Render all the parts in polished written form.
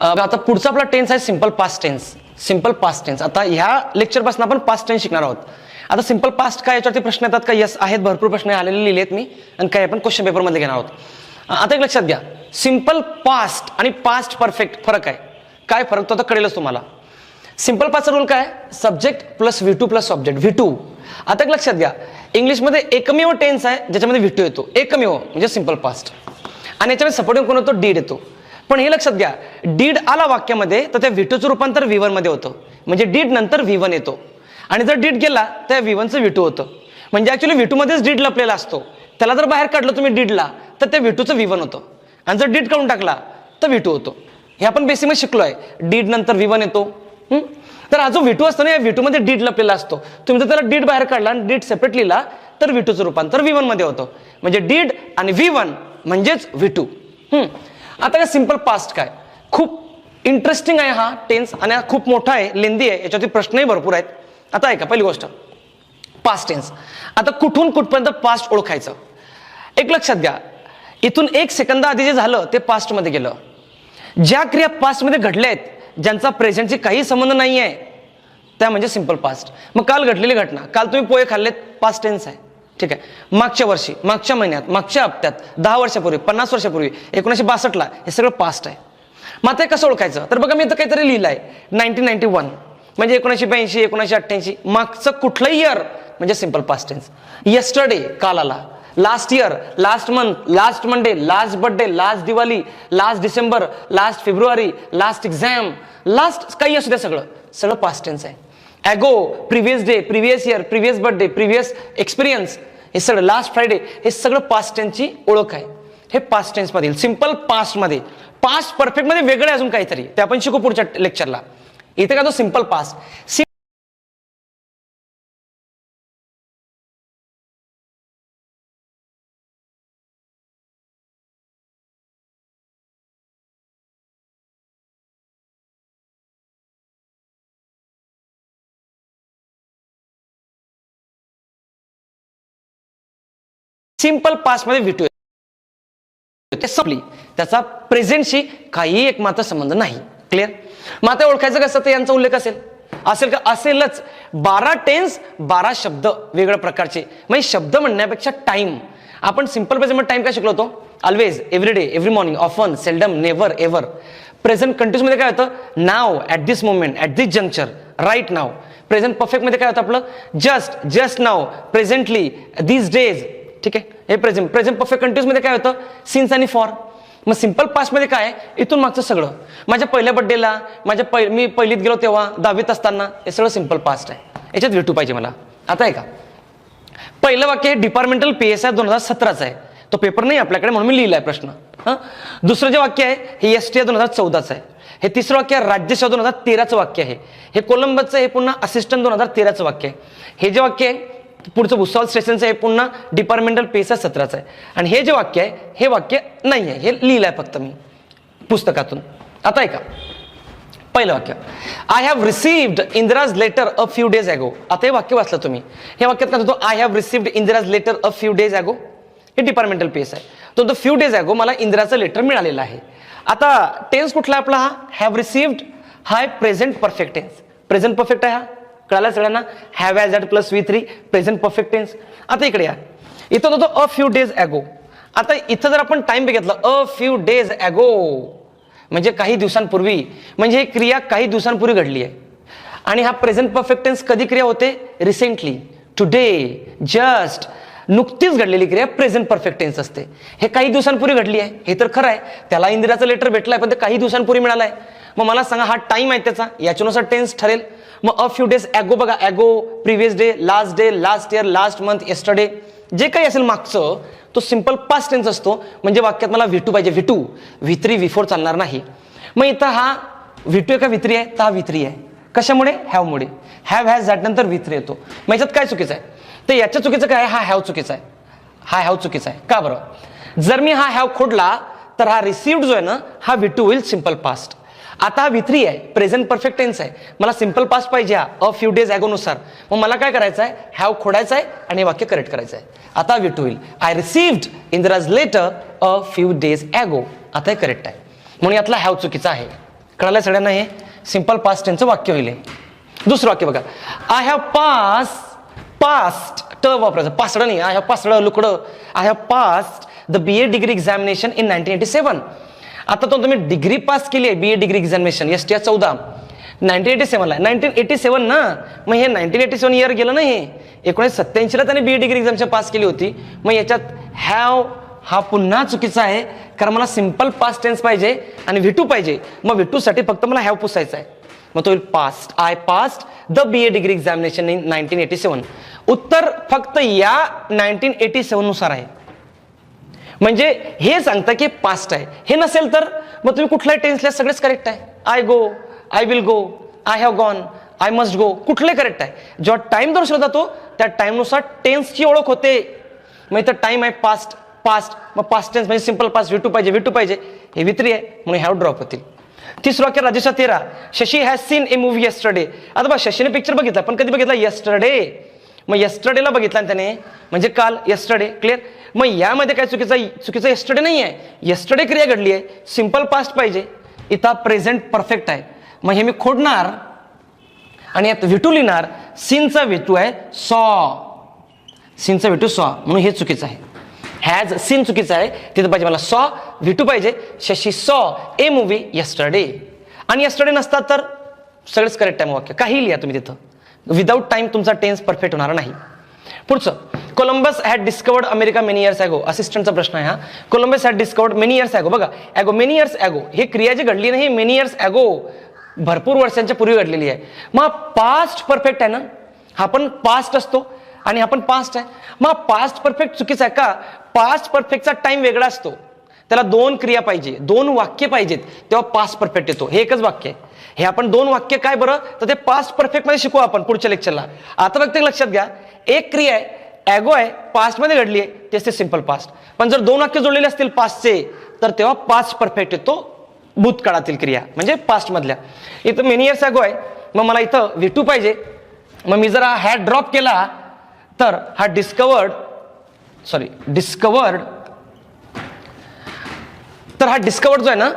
आता पुढचा आपला टेन्स आहे simple past tense. Simple past tense. आता ह्या लेक्चरपासून आपण पास्ट टेन्स शिकणार आहोत. आता सिंपल पास्ट काय याच्यावरती प्रश्न येतात का? यस आहेत, भरपूर प्रश्न आलेले लिहिलेत मी आणि काय आपण क्वेश्चन पेपरमध्ये घेणार आहोत. आता एक लक्षात घ्या, सिंपल पास्ट आणि पास्ट परफेक्ट फरक आहे. काय फरक तो आता कळेलच तुम्हाला. सिंपल पास्टचा रूल काय? Subject plus V2 plus object V2. आता एक लक्षात घ्या, इंग्लिशमध्ये एकमेव टेन्स आहे ज्याच्यामध्ये V2 येतो. एकमेव म्हणजे सिंपल पास्ट. आणि याच्यामध्ये सपोर्टिंग कोण होतो? डीड येतो. पण हे लक्षात घ्या, डीड आला वाक्यामध्ये तर त्या V2चं रूपांतर V1 मध्ये होतं. म्हणजे डीड नंतर V1 येतो. आणि जर डीड गेला तर V1चं V2 होतं. म्हणजे ऍक्च्युअली V2 मध्येच डीड लपलेला असतो. त्याला जर बाहेर काढलं तुम्ही डीडला तर त्या V2चं V1 होतं. आणि जर डीड काढून टाकला तर V2 होतो. हे आपण बेसिकमध्ये शिकलोय. डीड नंतर V1 येतो. तर हा जो V2 असतो ना, या V2 मध्ये डीड लपलेला असतो. तुम्ही जर त्याला डीड बाहेर काढला आणि डीड सेपरेट लिहिला तर V2चं रूपांतर V1 मध्ये होतं. म्हणजे डीड आणि V1 म्हणजेच V2. आता काय सिंपल पास्ट काय? खूप इंटरेस्टिंग आहे हा टेन्स आणि हा खूप मोठा आहे, लेंदी आहे. याच्यावरती प्रश्नही भरपूर आहेत. आता ऐका, पहिली गोष्ट पास्ट टेन्स. आता कुठून कुठपर्यंत पास्ट ओळखायचं? एक लक्षात घ्या, इथून 1 सेकंद आधी जे झालं ते पास्ट मध्ये गेलं. ज्या क्रिया पास्ट मध्ये घडल्या आहेत ज्यांचा प्रेझेंटशी काही संबंध नाही आहे त्या म्हणजे सिंपल पास्ट. मग काल घडलेली घटना, काल तुम्ही पोहे खाल्लेत, पास्ट टेन्स आहे. ठीक आहे. मागच्या वर्षी, मागच्या महिन्यात, मागच्या हप्त्यात, 10 वर्षापूर्वी, 50 वर्षापूर्वी, 1962ला, हे सगळं पास्ट आहे. मग आता कसं ओळखायचं? तर बघा, मी इथं काहीतरी लिहिलं आहे 1991 म्हणजे 1982, 1988. मागचं कुठलंही इयर म्हणजे सिंपल पास्ट टेन्स. यस्टरडे काल आला, last year, last month, last Monday, last birthday, last Diwali, last December, last February, last exam, last काही असू द्या, सगळं सगळं पास्ट टेन्स आहे. Ago, previous day, previous year, previous birthday, previous experience, हे सगळं लास्ट फ्रायडे, हे सगळं पास्ट टेन्सची ओळख आहे. हे पास्ट टेन्स मधील सिंपल पास्ट मध्ये. पास्ट परफेक्ट मध्ये वेगळं अजून काहीतरी, ते आपण शिकू पुढच्या लेक्चरला. इथे का तो सिंपल पास्ट. सिंपल पास्ट मध्ये V2 संपली, त्याचा प्रेझेंटशी काही एकमात्र संबंध नाही. क्लिअर? मग आता ओळखायचं कसं? ते यांचा उल्लेख असेल का? असेलच. 12 टेन्स, 12 शब्द वेगळ्या प्रकारचे. म्हणजे शब्द म्हणण्यापेक्षा टाइम. आपण सिंपल प्रेझेंट टाइम काय शिकलो होतो? Always, everyday, every morning, often, seldom, never, ever. Present continuous मध्ये काय होतं? Now, at this moment, at this juncture, right now. Present perfect मध्ये काय होतं आपलं? Just, just now, presently, this days. ठीक आहे. हे प्रेझेंट परफेक्ट कंटिन्यूस मध्ये काय होतं? सिन्स आणि फॉर. मग सिंपल पास्ट मध्ये काय? इथून मागचं सगळं. माझ्या पहिल्या बर्थडेला, मी पहिलीत गेलो तेव्हा, 10वीत असताना, हे सगळं सिंपल पास्ट आहे. याच्यात V2 पाहिजे मला. आता आहे का, पहिलं वाक्य हे डिपार्टमेंटल PSI 2017चं आहे. तो पेपर नाही आपल्याकडे म्हणून मी लिहिलाय प्रश्न. दुसरं जे वाक्य आहे हे STI 2014चं आहे. हे तिसरं वाक्य राज्यसेवा 2013चं वाक्य आहे. हे कोलंबसचं, हे पुन्हा असिस्टंट 2013चं वाक्य आहे. हे जे वाक्य आहे पुढचं भुसावळ स्टेशनचं आहे, पुन्हा डिपार्टमेंटल PSI 17चं आहे. आणि हे जे वाक्य आहे हे वाक्य नाही आहे, हे लिहिलंय फक्त मी पुस्तकातून. आता ऐका, पहिलं वाक्य, I have received Indira's letter a few days ago. आता हे वाक्य वाचलं तुम्ही. हे वाक्यात काय होतं? I have received Indira's letter a few days ago. हे डिपार्टमेंटल PSI. तो फ्यू डेज ॲगो मला इंदिराचं लेटर मिळालेलं आहे. आता टेन्स कुठला आपला? हा हॅव रिसिव्ड. हा present perfect tense. Present perfect आहे हा, कळाला सगळ्यांना? Have has had plus V3 present perfect tense. आता इकडे या, इथं होतो अ फ्यू डेज ॲगो. आता इथं जर आपण टाइम बघितलं, अ फ्यू डेज ॲगो म्हणजे काही दिवसांपूर्वी, म्हणजे ही क्रिया काही दिवसांपूर्वी घडली आहे. आणि हा प्रेझेंट परफेक्ट टेन्स कधी क्रिया होते? रिसेंटली, टुडे, जस्ट, नुकतीच घडलेली क्रिया प्रेझेंट परफेक्ट टेन्स असते. हे काही दिवसांपूर्वी घडली आहे, हे तर खरं आहे. त्याला इंदिराचं लेटर भेटलंय पण ते काही दिवसांपूर्वी मिळालंय. मग मला सांगा हा टाइम आहे त्याचा, याच्यानुसार टेन्स ठरेल. मग अ फ्यू डेज ॲगो बघा, ago, previous day, last year, last month, yesterday, जे काही असेल मागचं तो सिंपल पास्ट टेन्स असतो. म्हणजे वाक्यात मला V2 पाहिजे. V2, V3, V4 चालणार नाही. मग इथं हा V2 आहे का V3 आहे? तर हा V3 आहे. कशामुळे? हॅव मुळे. हॅव हॅज दॅट नंतर V3 येतो. मग याच्यात काय चुकीचं आहे? तर याच्या चुकीचं काय आहे? हा हॅव चुकीचा आहे. हा हॅव चुकीचा आहे. का बरं? जर मी हा हॅव खोडला तर हा रिसिव्ड जो आहे ना हा V2 होईल सिंपल पास्ट. आता हा V3 आहे, प्रेझेंट परफेक्ट टेन्स आहे. मला सिंपल पास्ट पाहिजे हा अ फ्यू डेज ॲगो नुसार. मग मला काय करायचं आहे? हॅव खोडायचं आहे आणि हे वाक्य करेक्ट करायचं आहे. आता V2 होईल I received Indira's letter a few days ago. आता हे करेक्ट आहे. म्हणून यातला हॅव चुकीचा आहे. कळालं सगळ्यांना? हे सिंपल पास्ट टेन्सचं वाक्य होईल. दुसरं वाक्य बघा, आय हॅव पास्ट ट वापरायचं, पासड नाही, आय हॅव पासड लुकडं, I have passed the BA degree examination in 1987. आता तो तुम्ही डिग्री पास केली आहे, BA डिग्री एक्झामिनेशन STR 14 1987ला, 1987 ना, मग हे 1987 इयर गेलं ना. हे 1987ला त्याने BA डिग्री एक्झामिनेशन पास केली होती. मग याच्यात हॅव हा पुन्हा चुकीचा आहे, कारण मला सिंपल पास्ट टेन्स पाहिजे आणि V2 पाहिजे. मग V2 साठी फक्त मला हॅव पुसायचा आहे. मग तो past, I past the BA degree examination in 1987. उत्तर फक्त या 1987 नुसार आहे. म्हणजे हे सांगतं की पास्ट आहे. हे नसेल तर मग तुम्ही कुठलाही टेन्सला सगळेच करेक्ट आहे. I go, I will go, I have gone, I must go, कुठले करेक्ट आहे. जेव्हा टाइम दर्शवला जातो त्या टाइमनुसार टेन्सची ओळख होते. मग इथं टाइम आहे पास्ट, मग पास्ट टेन्स म्हणजे सिंपल पास्ट, V2 पाहिजे, हे V3 आहे म्हणून हॅव ड्रॉप होतील. तिसरं वाक्य राजेशा 13, Shashi has seen a movie yesterday. आता बघा शशीने पिक्चर बघितला, पण कधी बघितला? येस्टरडे. मग येस्टरडेला बघितला त्याने, म्हणजे काल, येस्टरडे. क्लिअर? मग यामध्ये काय चुकीचं येस्टरडे नाही आहे. येस्टरडे क्रिया घडली आहे, सिंपल पास्ट पाहिजे. इथं प्रेझेंट परफेक्ट आहे. मग हे मी खोडणार आणि यात V2 लिहिणार. सीनचा V2 आहे सॉ, सीनचा V2 सॉ, म्हणून हे चुकीचं आहे. हॅज सीन चुकीचं आहे, तिथं पाहिजे मला सॉ, V2 पाहिजे. Shashi saw a movie yesterday. आणि येस्टरडे नसतात तर सगळेच करेक्ट आहे. मग वाक्य काही लिहा तुम्ही तिथं, विदाउट टाइम तुमचा टेन्स परफेक्ट होणार नाही. पुढचं, Columbus had discovered America many years ago. असिस्टंटचा प्रश्न आहे हा. Columbus had discovered many years ago. बघा ॲगो, मेनी इयर्स ॲगो, हे क्रिया जी घडली नाही, मेनी इयर्स ॲगो, भरपूर वर्षांच्या पूर्वी घडलेली आहे. मग पास्ट परफेक्ट आहे ना, हा पण पास्ट असतो आणि हा पण पास्ट आहे. मग पास्ट परफेक्ट चुकीचा आहे का? पास्ट परफेक्टचा टाइम वेगळा असतो, त्याला दोन क्रिया पाहिजे, दोन वाक्य पाहिजेत, तेव्हा पास्ट परफेक्ट येतो. हे एकच वाक्य आहे. हे आपण दोन वाक्य काय बरं, तर ते पास्ट परफेक्ट मध्ये शिकू आपण पुढच्या लेक्चरला. आता फक्त लक्षात घ्या, एक क्रिया आहे, ॲगो आहे, पास्ट मध्ये घडली आहे, तेच ते सिंपल पास्ट. पण जर दोन वाक्य जोडलेले असतील पास्टचे, तर तेव्हा पास्ट परफेक्ट येतो, भूतकाळातील क्रिया म्हणजे पास्ट मधल्या. इथं मेनी इयर्स ॲगो आहे, मग मला इथं V2 पाहिजे. मग मी जर हा हॅड ड्रॉप केला तर हा डिस्कवर्ड, तर हा डिस्कवर्ड जो आहे ना,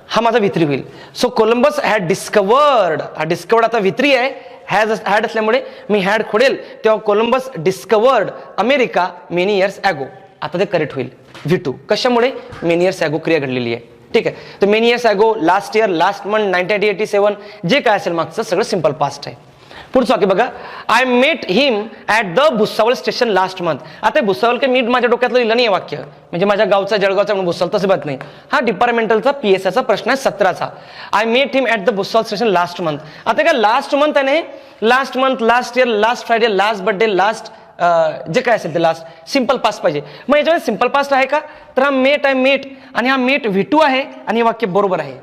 हा माझा V3 होईल. सो कोलंबस हॅड डिस्कवर्ड, हा डिस्कवर्ड आता V3 आहे. हॅड असल्यामुळे मी हॅड खोडेल, तेव्हा Columbus discovered America many years ago. आता ते करेक्ट होईल V2. कशामुळे? मेनी इयर्स ॲगो क्रिया घडलेली आहे. ठीक आहे, तर many years ago, last year, last month, 1987, जे काय असेल मागचं सगळं सिंपल पास्ट आहे. पुढचं वाक्य बघा, I met him at the Bhusawal station last month. आता भुसावळ काही मीट माझ्या डोक्यातलं लिहिलं नाही वाक्य, म्हणजे माझ्या गावचा जळगावचा म्हणून भुसावळ, तसं बात नाही. हा डिपार्टमेंटलचा PSIचा प्रश्न आहे 17चा. I met him at the Bhusawal station last month. आता काय लास्ट मंथ आहे, last month, last year, last Friday, last birthday, last जे काय असेल ते लास्ट सिंपल पास्ट पाहिजे. मग याच्यामध्ये सिंपल पास्ट आहे का? तर हा मेट आहे, मेट, आणि हा मेट V2 आहे, आणि हे वाक्य बरोबर आहे.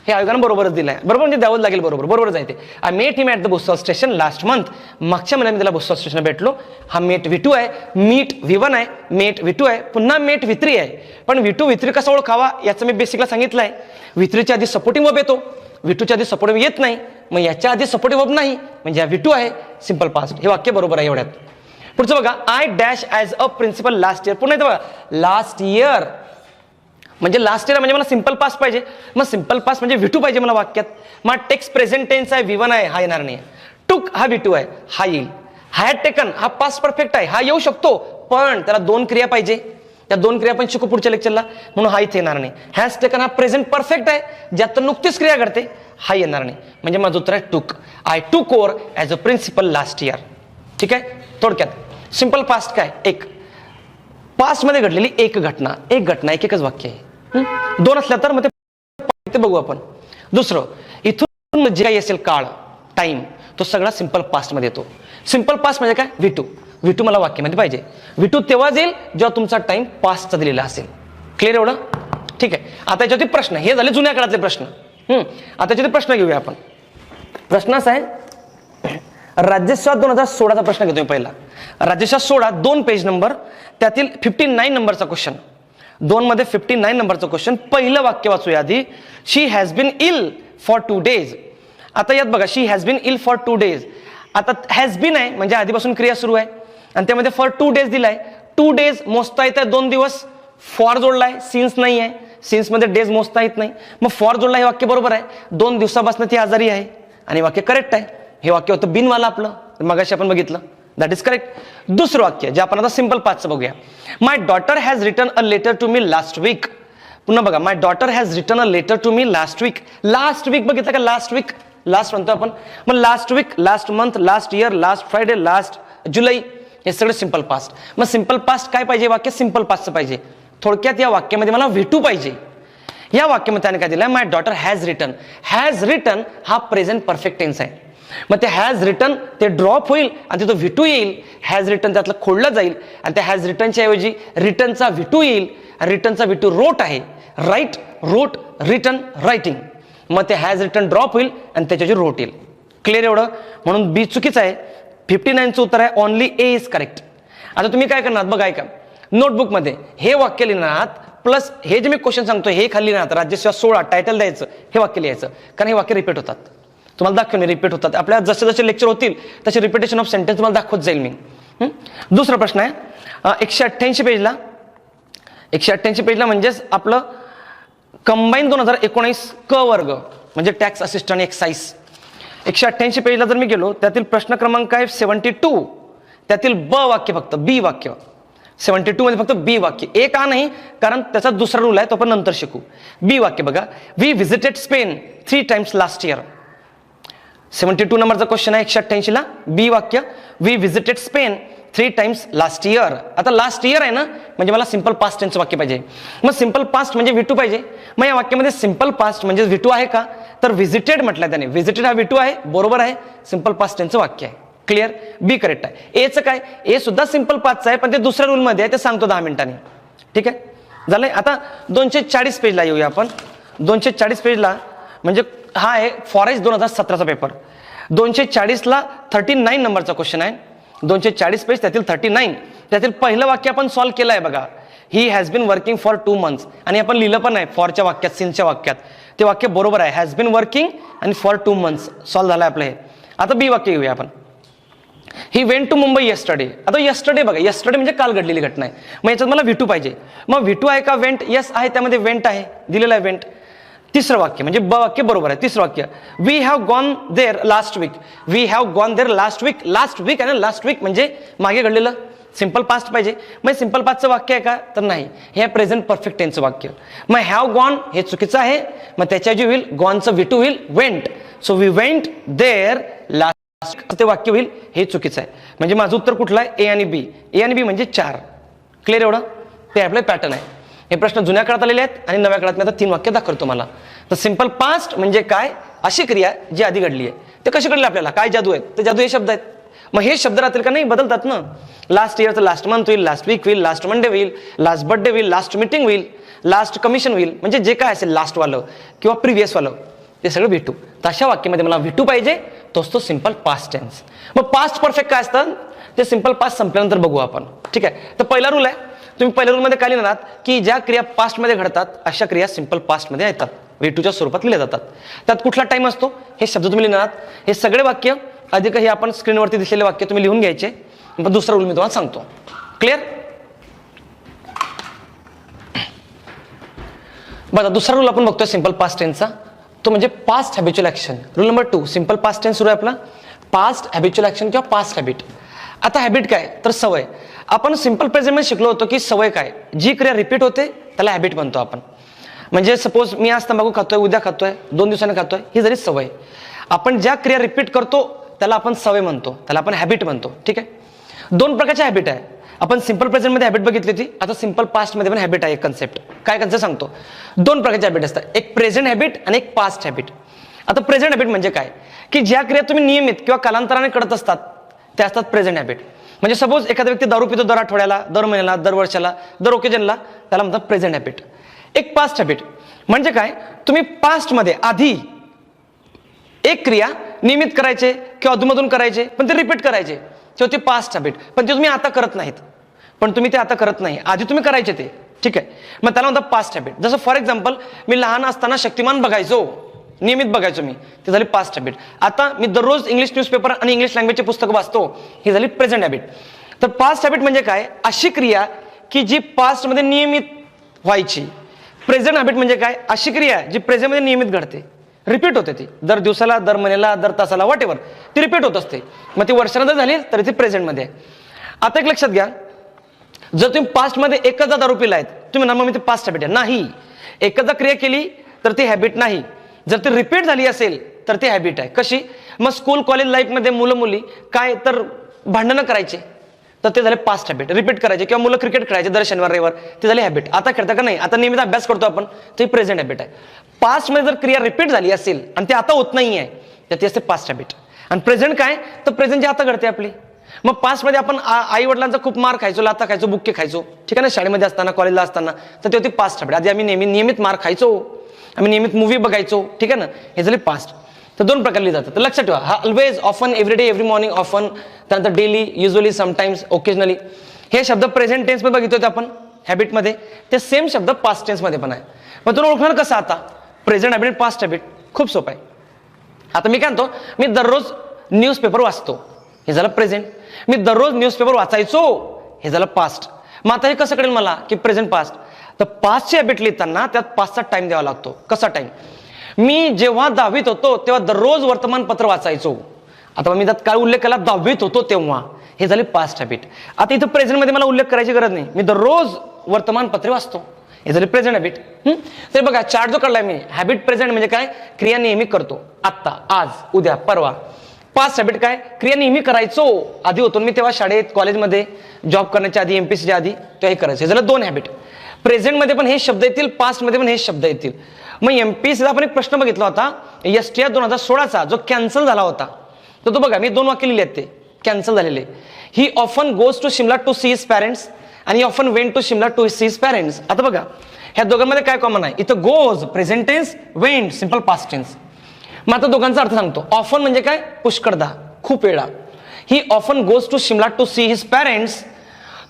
हे आयोगानं बरोबरच दिलं आहे. बरोबर म्हणजे द्यावंच लागेल, बरोबरच आहे ते. I met him at the Bhusawal station last month. मागच्या महिन्यात मी त्याला भुसावळ स्टेशनला भेटलो. हा मेट V2 आहे, मीट V1 आहे, मेट V2 आहे, पुन्हा मेट V3 आहे. पण V3 कसा ओळखावा याचं मी बेसिकला सांगितलं आहे. V3च्या आधी सपोर्टिंग वर्ब येतो, V2च्या आधी सपोर्टिंग येत नाही, मग याच्या आधी सपोर्टिंग वर्ब नाही, म्हणजे हा V2 आहे, सिंपल पास्ट. हे वाक्य बरोबर आहे एवढ्यात. पुढचं बघा, I dash as a principal last year. पुन्हा येतं बघा, लास्ट इयर म्हणजे लास्ट इयर, म्हणजे मला सिंपल पास्ट पाहिजे. मग सिंपल पास्ट म्हणजे V2 पाहिजे मला वाक्यात. मग टेक्स्ट प्रेझेंट टेन्स आहे, V1 आहे, हा येणार नाही. टुक हा V2 आहे, हा येईल. हॅड टेकन हा पास्ट परफेक्ट आहे, हा येऊ शकतो, पण त्याला दोन क्रिया पाहिजे. त्या दोन क्रिया पण शिकू पुढच्या लेक्चरला, म्हणून हा इथे येणार नाही. हॅज टेकन हा प्रेझेंट परफेक्ट आहे, ज्यात नुकतीच क्रिया घडते, हा येणार नाही. म्हणजे माझं उत्तर आहे took. I took over as a principal last year. ठीक आहे, थोडक्यात सिंपल पास्ट काय, एक पास्ट मध्ये घडलेली एक घटना, एकच वाक्य आहे. दोन असल्या तर मग ते बघू आपण. दुसरं, इथून जे काही असेल काळ, टाइम, तो सगळा सिंपल पास्ट मध्ये येतो. सिंपल पास्ट म्हणजे काय? V2 मला वाक्यामध्ये पाहिजे. V2 तेव्हा येईल जेव्हा तुमचा टाइम पास्टचा दिलेला असेल. क्लिअर एवढं? ठीक आहे. आता याच्यावरती प्रश्न, हे झाले जुन्या काळातले प्रश्न. आता याच्यावरती प्रश्न घेऊया आपण. प्रश्न असा आहे, राज्यशास्त्र 2016चा प्रश्न घेतोय पहिला. राज्यशास्त्र 16, 2 पेज नंबर, त्यातील 59 नंबरचा क्वेश्चन. 2 मध्ये 59 नंबरचा क्वेश्चन. पहिलं वाक्य वाचूया आधी. She has been ill for 2 days. आता यात बघा, she has been ill for 2 days. आता हॅज बीन आहे म्हणजे आधीपासून क्रिया सुरू आहे, आणि त्यामध्ये फॉर 2 days दिलाय. 2 days मोजता येतात 2 दिवस. फॉर जोडलाय, सिन्स नाही आहे, सिन्स मध्ये डेज मोजता येत नाही, मग फॉर जोडला हे वाक्य बरोबर आहे. 2 दिवसापासून ती आजारी आहे आणि वाक्य करेक्ट आहे. हे वाक्य होतं बिनवाला आपलं, मगाशी आपण बघितलं, दॅट इज करेक्ट. दुसरं वाक्य जे आपण आता सिंपल पास्टचं बघूया. My daughter has written a letter to me last week. पुन्हा बघा, my daughter has written a letter to me last week. Last week बघितलं का, लास्ट वीक, लास्ट म्हणतो आपण, मग last week, last month, last year, last Friday, last July, हे सगळं simple past. मग सिंपल पास्ट काय पाहिजे, वाक्य सिंपल पास्टचं पाहिजे. थोडक्यात या वाक्यामध्ये मला V2 पाहिजे. या वाक्यामध्ये त्याने काय दिलं, my daughter has written. Has written हा प्रेझेंट परफेक्ट टेन्स आहे. मग ते हॅज रिटन ते ड्रॉप होईल आणि तिथं V2 येईल. हॅज रिटन त्यातलं खोडलं जाईल आणि त्या हॅज रिटनच्या ऐवजी रिटनचा V2 येईल. रिटनचा V2 रोट आहे, राईट, रोट, रिटन, रायटिंग. मग ते हॅज रिटन ड्रॉप होईल आणि त्याच्याऐवजी रोट येईल. क्लिअर एवढं. म्हणून बी चुकीचं आहे. 59चं उत्तर आहे ओनली ए इज करेक्ट. आता तुम्ही काय करणार बघा, ऐका, नोटबुकमध्ये हे वाक्य लिहिणार प्लस हे जे मी क्वेश्चन सांगतो हे खाली लिहिणार, राज्यसेवा 16 टायटल द्यायचं, हे वाक्य लिहायचं, कारण हे वाक्य रिपीट होतात. तुम्हाला दाखवणे रिपीट होतात. आपल्या जसे जसे लेक्चर होतील तसे रिपिटेशन ऑफ सेंटेन्स तुम्हाला दाखवत जाईल मी. दुसरा प्रश्न आहे 188 पेजला. 188 पेजला म्हणजेच आपलं कंबाईन 2019 क वर्ग म्हणजे टॅक्स असिस्टंट एक्साइज. 188 पेजला जर मी गेलो, त्यातील प्रश्न क्रमांक आहे 72, त्यातील ब वाक्य फक्त, बी वाक्य. 72 मध्ये फक्त बी वाक्य. ए का नाही, कारण त्याचा दुसरा रूल आहे, तो आपण नंतर शिकू. बी वाक्य बघा, we visited Spain 3 times last year. 72 नंबरचा क्वेश्चन आहे 188 ला. बी वाक्य, we visited Spain 3 times last year. आता लास्ट इयर आहे ना, म्हणजे मला सिंपल पास्ट टेन्सचं वाक्य पाहिजे. मग सिंपल पास्ट म्हणजे V2 पाहिजे. मग या वाक्यामध्ये सिंपल पास्ट म्हणजे V2 आहे का, तर व्हिजिटेड म्हटलं त्याने. व्हिजिटेड हा V2 आहे, बरोबर आहे, सिंपल पास्ट टेन्सचं वाक्य आहे. क्लिअर. बी करेक्ट आहे. एचं काय, ए सुद्धा सिंपल पास्टचं आहे, पण ते दुसऱ्या रूलमध्ये आहे, ते सांगतो 10 मिनिटांनी. ठीक आहे, झालंय. आता 240 पेजला येऊया आपण. 240 पेजला म्हणजे हा आहे फॉरेस्ट 2017चा पेपर. 240 ला 39 नंबरचा क्वेश्चन आहे. 240 पेज, त्यातील 39, त्यातील पहिलं वाक्य आपण सॉल्व्ह केलं आहे बघा. He has been working for 2 months आणि आपण लिहिलं पण आहे फॉरच्या वाक्यात, सिनच्या वाक्यात. ते वाक्य बरोबर आहे, हॅज बीन वर्किंग आणि फॉर 2 months सॉल्व्ह झालं आपलं हे. आता बी वाक्य घेऊया आपण. He went to Mumbai yesterday. आता यस्टरडे बघा, यस्टरडे म्हणजे काल घडलेली घटना आहे. मग याच्यात मला V2 पाहिजे. मग V2 आहे का वेंट, यस आहे, त्यामध्ये वेंट आहे, दिलेलं आहे वेंट. तिसरं वाक्य म्हणजे ब वाक्य बरोबर आहे. तिसरं वाक्य, we have gone there last week. We have gone there last week. Last week आहे ना, लास्ट वीक म्हणजे मागे घडलेलं, सिंपल पास्ट पाहिजे. मग सिंपल पास्टचं वाक्य आहे का, तर नाही, हे प्रेझेंट परफेक्ट टेन्सचं वाक्य. मग हॅव गॉन हे चुकीचं आहे, मग त्याच्या जे होईल गॉनचं V2 होईल went. So we went there last, ते वाक्य होईल, हे चुकीचं आहे. म्हणजे माझं उत्तर कुठलं आहे, ए आणि बी. ए आणि बी म्हणजे 4. क्लिअर एवढं. ते आपलं पॅटर्न आहे. हे प्रश्न जुन्या काळात आलेले आहेत आणि नव्या काळात मी आता 3 वाक्य दाखवतो मला. तर सिंपल पास्ट म्हणजे काय, अशी क्रिया जी आधी घडली आहे. ते कशी घडली आपल्याला, काय जादू आहेत, ते जादू हे शब्द आहेत. मग हे शब्द राहतील का, नाही, बदलतात ना. लास्ट इयरचं लास्ट मंथ होईल, लास्ट वीक होईल, लास्ट मंडे होईल, लास्ट बर्थडे होईल, लास्ट मीटिंग होईल, लास्ट कमिशन होईल, म्हणजे जे काय असेल लास्ट वालं किंवा प्रिव्हियस वालं ते सगळं V2. तर अशा वाक्यामध्ये मला V2 पाहिजे, तोच तो सिंपल पास्ट टेन्स. मग पास्ट परफेक्ट काय असतं ते सिंपल पास्ट संपल्यानंतर बघू आपण. ठीक आहे. तर पहिला रूल आहे, तुम्ही पहिल्या रूलमध्ये काय लिहिणार की ज्या क्रिया पास्टमध्ये घडतात अशा क्रिया सिंपल पास्टमध्ये येतात, V2च्या स्वरूपात लिहिल्या जातात. त्यात कुठला टाइम असतो हे शब्द तुम्ही लिहिणार. हे सगळे वाक्य अधिक हे आपण स्क्रीनवरती दिसलेले वाक्य तुम्ही लिहून घ्यायचे. पण दुसरा रूल मी तुम्हाला सांगतो. क्लिअर. बघा, दुसरा रूल आपण बघतोय सिंपल पास्ट टेन्सचा, तो म्हणजे past habitual action. Rule number 2, simple past tense सुरू आहे आपला. पास्ट हॅबिच्युअल ऍक्शन किंवा पास्ट हॅबिट. आता हॅबिट काय, तर सवय. आपण सिंपल प्रेझेंटमध्ये शिकलो होतो की सवय काय, जी क्रिया रिपीट होते त्याला हॅबिट म्हणतो आपण. म्हणजे सपोज मी आज तंबाखू खातोय, उद्या खातोय, 2 दिवसांनी खातोय, ही जरी सवय. आपण ज्या क्रिया रिपीट करतो त्याला आपण सवय म्हणतो, त्याला आपण हॅबिट म्हणतो. ठीक आहे. 2 प्रकारच्या हॅबिट आहे. आपण सिंपल प्रेझेंटमध्ये हॅबिट बघितली होती, आता सिंपल पास्टमध्ये पण हॅबिट आहे. एक कन्सेप्ट काय कन्सेप्ट सांगतो. 2 प्रकारचे हॅबिट असतात, एक प्रेझेंट हॅबिट आणि एक पास्ट हॅबिट. आता प्रेझेंट हॅबिट म्हणजे काय, की ज्या क्रिया तुम्ही नियमित किंवा कालांतराने करत असतात त्या असतात प्रेझेंट हॅबिट. म्हणजे सपोज एखादा व्यक्ती दारू पितो दर आठवड्याला, दर महिन्याला, दर वर्षाला, दर ओकेजनला, त्याला म्हणतात प्रेझेंट हॅबिट. एक पास्ट हॅबिट म्हणजे काय, तुम्ही पास्टमध्ये आधी एक क्रिया नियमित करायचे किंवा अधूनमधून करायचे, पण ते रिपीट करायचे, तेव्हा ते पास्ट हॅबिट. पण ते तुम्ही आता करत नाहीत, पण तुम्ही ते आता करत नाही, आधी तुम्ही करायचे ते. ठीक आहे. मग त्याला म्हणतात पास्ट हॅबिट. जसं फॉर एक्झाम्पल, मी लहान असताना शक्तिमान बघायचो, नियमित बघायचो मी, ते झाली पास्ट हॅबिट. आता मी दररोज इंग्लिश न्यूजपेपर आणि इंग्लिश लँग्वेजचे पुस्तकं वाचतो, ही झाली प्रेझेंट हॅबिट. तर पास्ट हॅबिट म्हणजे काय, अशी क्रिया की जी पास्टमध्ये नियमित व्हायची, प्रेझेंट हॅबिट म्हणजे काय? अशी क्रिया आहे जी प्रेझेंटमध्ये नियमित घडते, रिपीट होते. ती दर दिवसाला, दर महिन्याला, दर तासाला, वॉट एव्हर ती रिपीट होत असते. मग ती वर्षानंतर झाली तरी ती प्रेझेंटमध्ये आहे. आता एक लक्षात घ्या, जर तुम्ही पास्टमध्ये एकदा दारू पिला आहेत, तुम्ही ना मग मी ते पास्ट हॅबिट आहे नाही. एकदा क्रिया केली तर ती हॅबिट नाही. जर ती रिपीट झाली असेल तर ती हॅबिट आहे. कशी? मग स्कूल कॉलेज लाईफमध्ये मुलं मुली काय तर भांडणं करायचे, तर ते झाले पास्ट हॅबिट. रिपीट करायचे, किंवा मुलं क्रिकेट खेळायचे दर शनिवार रविवार, ते झाले हॅबिट. आता खेळता का नाही, आता नियमित अभ्यास करतो आपण, ते प्रेझेंट हॅबिट आहे. पास्टमध्ये जर क्रिया रिपीट झाली असेल आणि ते आता होत नाही आहे, तर ती असते पास्ट हॅबिट. आणि प्रेझेंट काय? तर प्रेझेंट जे आता घडते आपली. मग पास्टमध्ये आपण आई वडिलांचा खूप मार खायचो, लाता खायचो, बुक्के खायचो, ठीक आहे ना, शाळेमध्ये असताना, कॉलेजला असताना, तर ते होती पास्ट हॅबिट. आधी आम्ही नियमित मार खायचो, आम्ही नियमित मूवी बघायचो, ठीक आहे ना, हे झाले पास्ट. तर दोन प्रकार लिहिले जातात. तर लक्षात ठेवा, हा always, often, everyday, every morning, often, त्यानंतर डेली, युजली, समटाइम्स, ओकेजनली, हे शब्द प्रेझेंट टेन्समध्ये बघितले होते आपण हॅबिटमध्ये. ते सेम शब्द पास्ट टेन्समध्ये पण आहे. मग तुम्ही ओळखणार कसं आता प्रेझेंट हॅबिट, पास्ट हॅबिट? खूप सोपं आहे. आता मी काय म्हणतो, मी दररोज न्यूजपेपर वाचतो, हे झालं प्रेझेंट. मी दररोज न्यूजपेपर वाचायचो, हे झालं पास्ट. मग आता हे कसं कळेल मला की प्रेझेंट पास्ट? तर पास्टची हॅबिट लिहिताना त्यात पास्टचा टाइम द्यावा लागतो. कसा टाइम? मी जेव्हा 10वीत होतो तेव्हा दररोज वर्तमानपत्र वाचायचो. आता मी त्यात काय उल्लेख केला? 10वीत होतो तेव्हा, हे झाले पास्ट हॅबिट. आता इथं प्रेझेंटमध्ये मला उल्लेख करायची गरज नाही, मी दररोज वर्तमानपत्रे वाचतो, हे झाले प्रेझेंट हॅबिट. तर बघा चार्ट जो काढलाय मी, हॅबिट प्रेझेंट म्हणजे काय? क्रिया नेहमी करतो, आत्ता, आज, उद्या, परवा. पास्ट हॅबिट काय? क्रिया नेहमी करायचो, आधी होतो मी तेव्हा, शाळेत, कॉलेजमध्ये, जॉब करण्याच्या आधी, एमपीसीच्या आधी, तेव्हा हे करायचं. हे झालं दोन हॅबिट. प्रेझेंटमध्ये पण हे शब्द येतील, पास्टमध्ये पण हे शब्द येतील. मग एमपीसीचा आपण एक प्रश्न बघितला होता, एसटीआर 2016चा, जो कॅन्सल झाला होता. तर तो बघा, मी 2 वाक्य लिहिले आहेत, ते कॅन्सल झालेले. He often goes to Shimla to see his parents आणि often went to Shimla to see his parents. आता बघा, ह्या दोघांमध्ये काय कॉमन आहे? इथं goes present tense, went simple past tense. मग आता दोघांचा अर्थ सांगतो. ऑफन म्हणजे काय? पुष्कळदा, खूप वेळा. He often goes to Shimla to see his parents,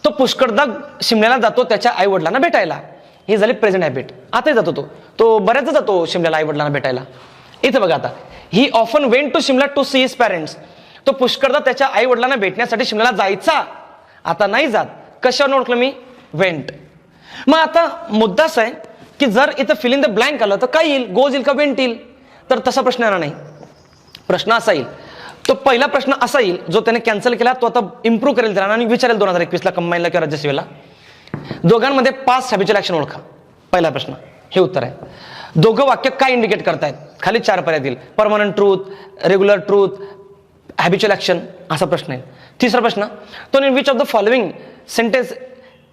तो पुष्कळदा शिमल्याला जातो त्याच्या आई वडिलांना भेटायला, ही झाली प्रेझेंट हॅबिट. आताही जातो तो बऱ्याचदा जातो शिमल्याला आई वडिलांना भेटायला. इथं बघा, आता he often went to Shimla to see his parents, तो पुष्कळदा त्याच्या आई वडिलांना भेटण्यासाठी शिमल्याला जायचा, आता नाही जात. कशावर ओळखलं मी? वेंट. मग आता मुद्दा असा आहे की जर इथं फिल इन द ब्लँक आलं तर काय येईल? गोज येईल का वेंट येईल? तर तसा प्रश्न येणार नाही. प्रश्न असा येईल, तो पहिला प्रश्न असा येईल जो त्याने कॅन्सल केला, तो आता इम्प्रूव्ह करेल त्याला आणि विचारेल 2021ला कंबाईनला किंवा राज्यसेवेला, दोघांमध्ये पास्ट हॅबिच्युअल ऍक्शन ओळखा. पहिला प्रश्न, हे उत्तर आहे. दोघं वाक्य काय इंडिकेट करतायत? खाली 4 पर्याय दिल, permanent truth, regular truth, habitual action, असा प्रश्न आहे. तिसरा प्रश्न, तो in which of the following sentence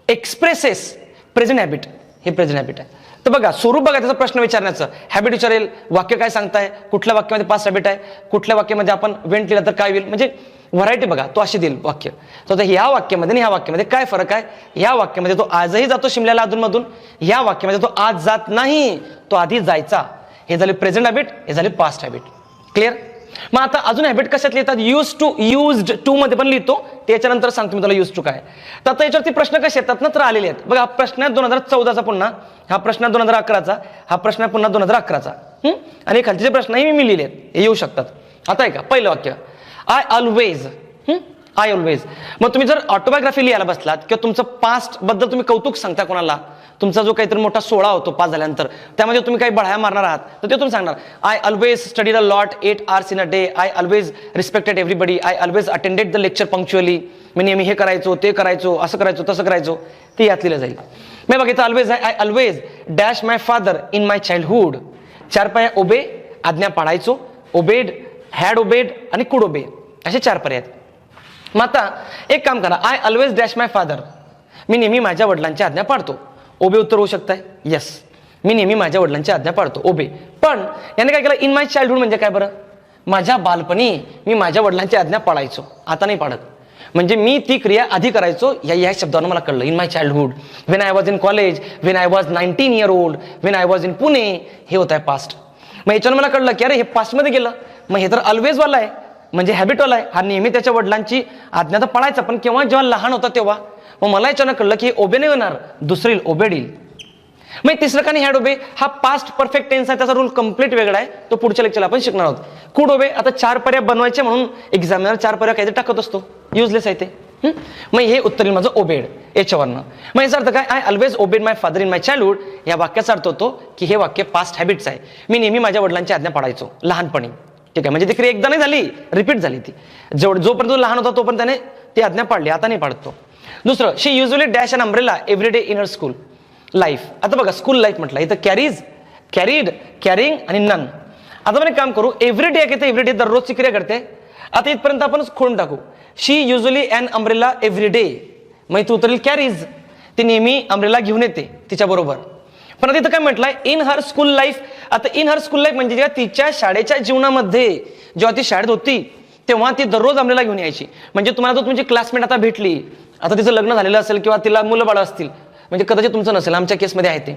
expresses present habit, हे प्रेझेंट हॅबिट आहे. तर बघा, स्वरूप बघा त्याचा प्रश्न विचारण्याचं. हॅबिट विचारेल, वाक्य काय सांगताय, कुठल्या वाक्यामध्ये पास्ट हॅबिट आहे, कुठल्या वाक्यामध्ये आपण वेंट लिहिलं तर काय होईल, म्हणजे व्हरायटी बघा, तो अशी देईल वाक्य. तर ह्या वाक्यामध्ये आणि ह्या वाक्यामध्ये काय फरक आहे? ह्या वाक्यामध्ये तो आजही जातो शिमल्याला अधूनमधून, ह्या वाक्यामध्ये तो आज जात नाही, तो आधी जायचा. हे झाले प्रेझेंट हॅबिट, हे झाले पास्ट हॅबिट. क्लिअर? मग आता अजून हॅबिट कशात लिहितात? यूज टू, युज्ड टू मध्ये पण लिहितो, त्याच्यानंतर सांगतो मी तुला यूज टू काय. तर आता याच्यावरती प्रश्न कसे येतात ना, तर आलेले आहेत बघा. हा प्रश्न आहे 2014चा पुन्हा, हा प्रश्न आहे 2011चा, हा प्रश्न आहे पुन्हा 2011चा, आणि खालचे प्रश्न मी लिहिले आहेत, हे येऊ शकतात. आता आहे का पहिलं वाक्य, आय ऑलवेज, आय ऑलवेज. मग तुम्ही जर ऑटोबायोग्राफी लिहायला बसलात किंवा तुमचं पास्ट बद्दल तुम्ही कौतुक सांगता कोणाला, तुमचा जो काहीतरी मोठा सोहळा होतो पास झाल्यानंतर, त्यामध्ये तुम्ही काही बढाया मारणार आहात, तर ते तुम्ही सांगणार, I always studied a lot 8 hours in a day, I always respected everybody, I always attended the lecture punctually. मी नेहमी हे करायचो, ते करायचो, असं करायचो, तसं करायचो, ते यात लिहिलं जाईल. मी बघितलं ऑलवेज आहे, I always dash my father in my childhood. 4 पर्याय, ओबे, आज्ञा पाळायचो, ओबेड, हॅड ओबेड आणि कुड ओबे, असे 4 पर्याय आहेत. मग आता एक काम करा, I always dash my father, मी नेहमी माझ्या वडिलांची आज्ञा पाळतो. ओबे उत्तर होऊ शकताय, येस, मी नेहमी माझ्या वडिलांची आज्ञा पाळतो, ओबे. पण याने काय केलं? इन माय चाइल्डहुड म्हणजे काय बरं? माझ्या बालपणी मी माझ्या वडिलांची आज्ञा पाळायचो, आता नाही पाळत. म्हणजे मी ती क्रिया आधी करायचो, या शब्दावरून मला कळलं. In my childhood, when I was in college, when I was 19 years old, when I was in Pune, हे होत आहे पास्ट. मग याच्यावर मला कळलं की अरे हे पास्टमध्ये गेलं, मग हे तर ऑलवेज वाला आहे, म्हणजे हॅबिटवाला आहे. हा नेहमी त्याच्या वडिलांची आज्ञा तर पाळायचा, पण केव्हा जेव्हा लहान होता तेव्हा. मग मला याच्यानं कळलं की ओबे नाही होणार, दुसरी ओबेड येईल. मग तिसरं का नाही, हॅड ओबे, हा पास्ट परफेक्ट टेन्स आहे, त्याचा रूल कम्प्लीट वेगळा आहे, तो पुढच्या लेक्चरला आपण शिकणार आहोत. कुड ओबे, आता 4 पर्याय बनवायचे म्हणून एक्झामिनर 4 पर्याय काहीतरी टाकत असतो, युजलेस आहे ते. मग हे उत्तर येईल माझं ओबेड याच्यावरनं. मग याचा अर्थ काय, I always obeyed my father in my childhood. या वाक्याचा अर्थ होतो की हे वाक्य पास्ट हॅबिट्स आहे. मी नेहमी माझ्या वडिलांची आज्ञा पाळायचो लहानपणी. ठीक आहे, म्हणजे ती क्रिया एकदा नाही झाली, रिपीट झाली ती. जोपर्यंत लहान होता तोपर्यंत त्याने ती आज्ञा पाळली, आता नाही पाळतो. दुसरं, she usually dash an umbrella every day in her school life. आता बघा स्कूल लाईफ म्हटलं, इथं कॅरीज, कॅरीड, कॅरिंग आणि नन. आता आपण एक काम करू, एव्हरी डे येते, एव्हरी डे दररोजची क्रिया करते. आता इथपर्यंत आपण खोडून टाकू, she usually an umbrella every day. मग तू उतरेल कॅरीज, ती नेहमी अम्ब्रेला घेऊन येते तिच्या बरोबर. पण आता इथं काय म्हटलंय, इन हर स्कूल लाईफ. आता इन हर स्कूल लाईफ म्हणजे जेव्हा तिच्या शाळेच्या जीवनामध्ये, जेव्हा ती शाळेत होती तेव्हा ती दररोज अम्ब्रेला घेऊन यायची. म्हणजे तुम्हाला तुमची क्लासमेट आता भेटली, आता तिचं लग्न झालेलं असेल किंवा तिला मुलं बाळ असतील, म्हणजे कदाचित तुमचं नसेल, आमच्या केसमध्ये आहे ते.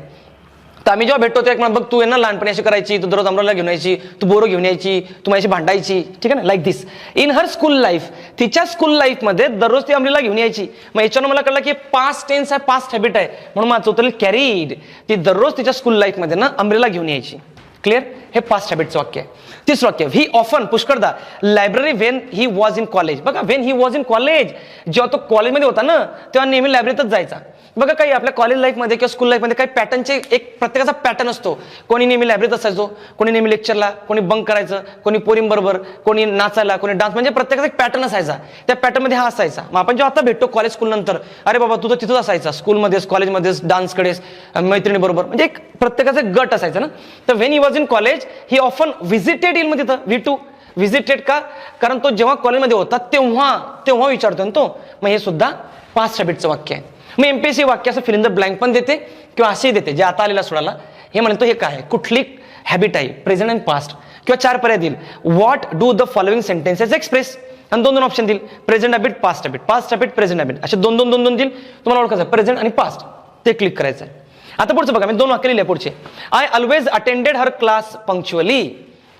तर आम्ही जेव्हा भेटतो ते बघ तू यांना लहानपणी अशी करायची, तू दररोज अम्ब्रेला घेऊन यायची, तू बोरो घेऊन यायची, तू माझ्याशी भांडायची, ठीक आहे ना, like this. In her school life, तिच्या स्कूल लाईफमध्ये दररोज ती अम्ब्रेला घेऊन यायची. मग याच्यानं मला कळलं की पास्ट टेन्स आहे, पास्ट हॅबिट आहे, म्हणून माझं उतरेल कॅरीड. ती दररोज तिच्या स्कूल लाईफमध्ये ना अम्ब्रेला घेऊन यायची. क्लिअर, हे पास्ट हॅबिटचं वाक्य आहे. तिसरं वाक्य, ही ऑफन, पुष्कळदा, library when he was in college. बघा, when he was in college, जेव्हा तो कॉलेजमध्ये होता ना तेव्हा नेहमी लायब्ररीतच जायचा. बघा, काही आपल्या कॉलेज लाईफमध्ये किंवा स्कूल लाईफमध्ये काही पॅटर्नचे, एक प्रत्येकाचा पॅटर्न असतो. कोणी नेहमी लायब्ररीत असायचो, कोणी नेहमी लेक्चरला, कोणी बंक करायचं, कोणी पोरींबरोबर, कोणी नाचायला, कोणी डान्स, म्हणजे प्रत्येकाचा एक पॅटर्न असायचा. त्या पॅटर्नमध्ये हा असायचा. मग आपण जेव्हा आता भेटतो कॉलेज स्कूल नंतर, अरे बाबा तू तर तिथंच असायचा, स्कूलमध्येच, कॉलेजमध्येच, डान्सकडेच, मैत्रिणीबरोबर, म्हणजे एक प्रत्येकाचा एक गट असायचा ना. तर Wien he was in college he often visited in, मध्ये V2 व्हिजिटेड का, कारण तो जेव्हा कॉलेजमध्ये होता तेव्हा विचारतो ना तो. मग हे सुद्धा पास्ट हॅबिटचं वाक्य आहे. मग एमपीएससी वाक्य असं फिल इन द ब्लँक पण देते किंवा असेही देते, जे आता आलेला सोडाला. हे म्हणतो हे काय आहे, कुठली हॅबिट आहे, प्रेझेंट अँड पास्ट. किंवा 4 पर्याय देईल, what do the following sentences express, आणि 2 ऑप्शन देईल, present habit, past habit, past habit, present habit, असे 2 देईल. तुम्हाला ओळखायचं प्रेझेंट आणि पास्ट, ते क्लिक करायचं आहे. आता पुढचं बघा, मी 2 वाक्य लिहिले पुढचे. I always attended her class punctually.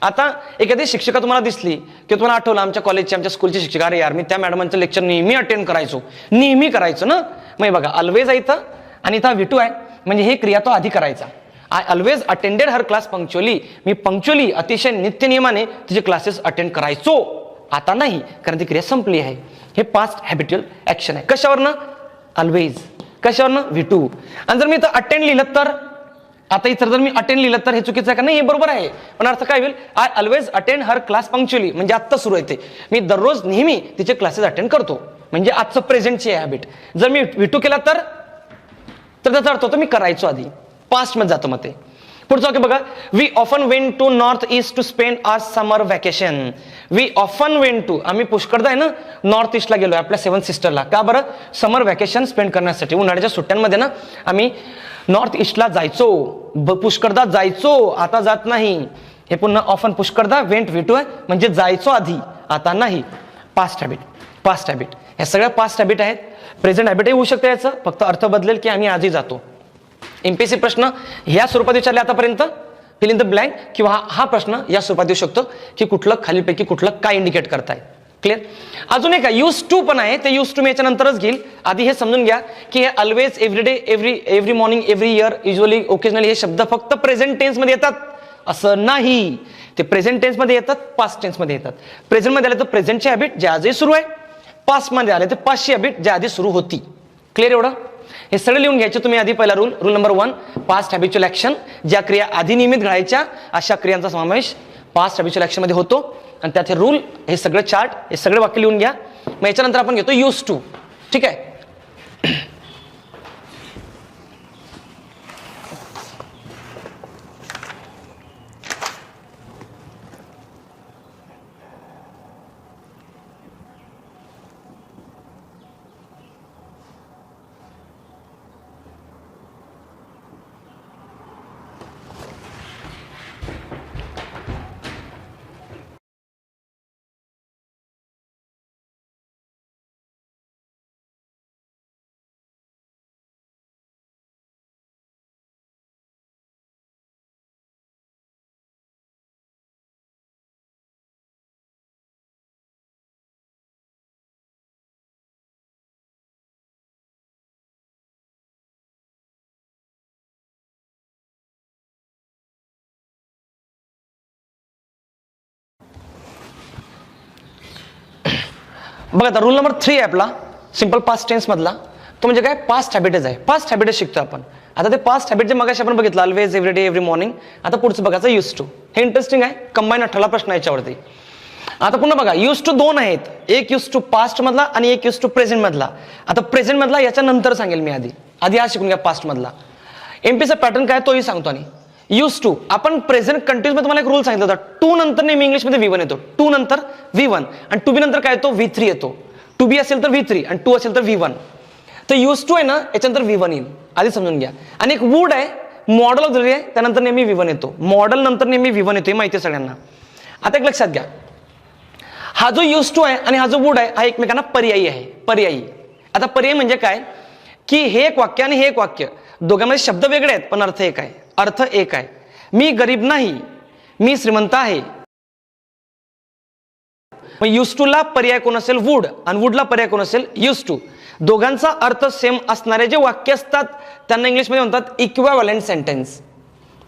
आता एखादी शिक्षिका तुम्हाला दिसली की तुम्हाला आठवलं आमच्या कॉलेजची, आमच्या स्कूलची शिक्षिका, अरे यार मी त्या मॅडमांचं लेक्चर नेहमी अटेंड करायचो ना. मग बघा, ऑलवेज आहे इथं आणि इथं V2 आहे, म्हणजे हे क्रिया तो आधी करायचा. I always attended her class punctually, मी पंक्च्युअली, अतिशय नित्य नियमाने तिचे क्लासेस अटेंड करायचो. आता नाही, कारण ती क्रिया संपली आहे. हे पास्ट हॅबिच्युअल ऍक्शन आहे. कशावरनं, ऑलवेज. कशावरनं, V2. आणि जर मी इथं अटेंड लिहिलं तर, आता इथं जर मी अटेंड लिहिलं तर हे चुकीचं आहे का, नाही हे बरोबर आहे. पण अर्थ काय होईल, I always attend her class punctually, म्हणजे आत्ता सुरू आहे ते, मी दररोज नेहमी तिचे क्लासेस अटेंड करतो, म्हणजे आजचं प्रेझेंटची आहे हॅबिट. जर मी V2 केला तर त्याचा अर्थ होतो मी करायचो आधी, पास्ट मध्ये जातो. मग ते पुढचं वाक्य बघा, we often went to north east to spend our summer vacation. We often went to, आम्ही पुष्कळदा आहे ना नॉर्थ ईस्टला गेलोय आपल्या 7 सिस्टरला. का बरं, समर व्हॅकेशन स्पेंड करण्यासाठी. उन्हाळ्याच्या सुट्ट्यांमध्ये ना आम्ही नॉर्थ ईस्टला जायचो, पुष्कळदा जायचो, आता जात नाही. हे पुन्हा ऑफन, पुष्कळदा, वेंट V2 आहे, म्हणजे जायचो आधी, आता नाही. पास्ट हॅबिट, पास्ट हॅबिट, ह्या सगळ्या पास्ट हॅबिट आहेत. प्रेझेंट हॅबिटही होऊ शकते, याचं फक्त अर्थ बदलेल की आम्ही आजही जातो. एमपीएससी प्रश्न ह्या स्वरूपात विचारले आतापर्यंत, फिल इन द ब्लँक, किंवा हा प्रश्न या स्वरूपात येऊ शकतो की कुठलं खालीपैकी कुठलं काय इंडिकेट करताय. क्लिअर. अजून एक यूज टू पण आहे, ते यूज टू मी याच्या नंतरच घेईल. आधी हे समजून घ्या की हे always, every day, every morning, every year, usually, occasionally, हे शब्द फक्त प्रेझेंट टेन्स मध्ये येतात असं नाही. ते प्रेझेंट टेन्स मध्ये येतात, पास्ट टेन्स मध्ये येतात. प्रेझेंट मध्ये आले तर प्रेझेंटची हॅबिट जे आजही सुरू आहे, पास्ट मध्ये आले तर पास्टची हॅबिट जे आधी सुरू होती. क्लिअर एवढं. हे सगळं लिहून घ्यायचे तुम्ही आधी. पहिला rule number 1, past habitual action, ज्या क्रिया आधी नियमित घडायच्या अशा क्रियांचा समावेश पास्ट हॅबिच्युअल ऍक्शन मध्ये होतो. आणि त्याचे रूल, हे सगळं चार्ट, हे सगळे वाक्य लिहून घ्या. मग याच्यानंतर आपण घेतो यूज टू. ठीक आहे. बघा आता रूल नंबर 3 आहे आपला. सिंपल पास्ट टेन्स मधला, तो म्हणजे काय, पास्ट हॅबिटच आहे. पास्ट हॅबिटच शिकतो आपण. आता ते पास्ट हॅबिट जे मगाशी आपण बघितलं, always, every day, every morning. आता पुढचं बघायचं यूज टू. हे इंटरेस्टिंग आहे, कंबाईन 18 प्रश्न याच्यावरती. आता पुन्हा बघा, यूज टू 2 आहेत, एक यूज टू पास्ट मधला आणि एक यूज टू प्रेझेंट मधला. आता प्रेझेंट मधला याच्या नंतर सांगेल मी, आधी हा शिकून घ्या पास्ट मधला. एमपीचा पॅटर्न काय तोही सांगतो. आणि यूज टू आपण प्रेझेंट कंटिन्यूस मध्ये तुम्हाला एक रूल सांगितला होता, टू नंतर नेहमी इंग्लिशमध्ये V1 येतो, टू नंतर V1 आणि टू बी नंतर काय येतो, V3 येतो. टू बी असेल तर V3 आणि टू असेल तर V1. तर यूज टू आहे ना, याच्यानंतर V1 येईल, आधी समजून घ्या. आणि एक वूड आहे, मॉडेल ऑक्झिलरी आहे, त्यानंतर नेहमी V1 येतो. मॉडेल नंतर नेहमी V1 येतो, हे माहिती आहे सगळ्यांना. आता एक लक्षात घ्या, हा जो यूज टू आहे आणि हा जो वूड आहे, हा एकमेकांना पर्यायी आहे. पर्यायी. आता पर्यायी म्हणजे काय, की हे एक वाक्य आणि हे एक वाक्य, दोघांमध्ये शब्द वेगळे आहेत पण अर्थ एक आहे. अर्थ एक आहे. मी गरीब नाही, मी श्रीमंत आहे. मग यूज टू ला पर्याय कोण असेल, वूड, आणि वूडला पर्याय कोण असेल, यूज टू. दोघांचा अर्थ सेम असणारे जे वाक्य असतात त्यांना इंग्लिशमध्ये म्हणतात इक्विव्हॅलेंट सेंटेन्स.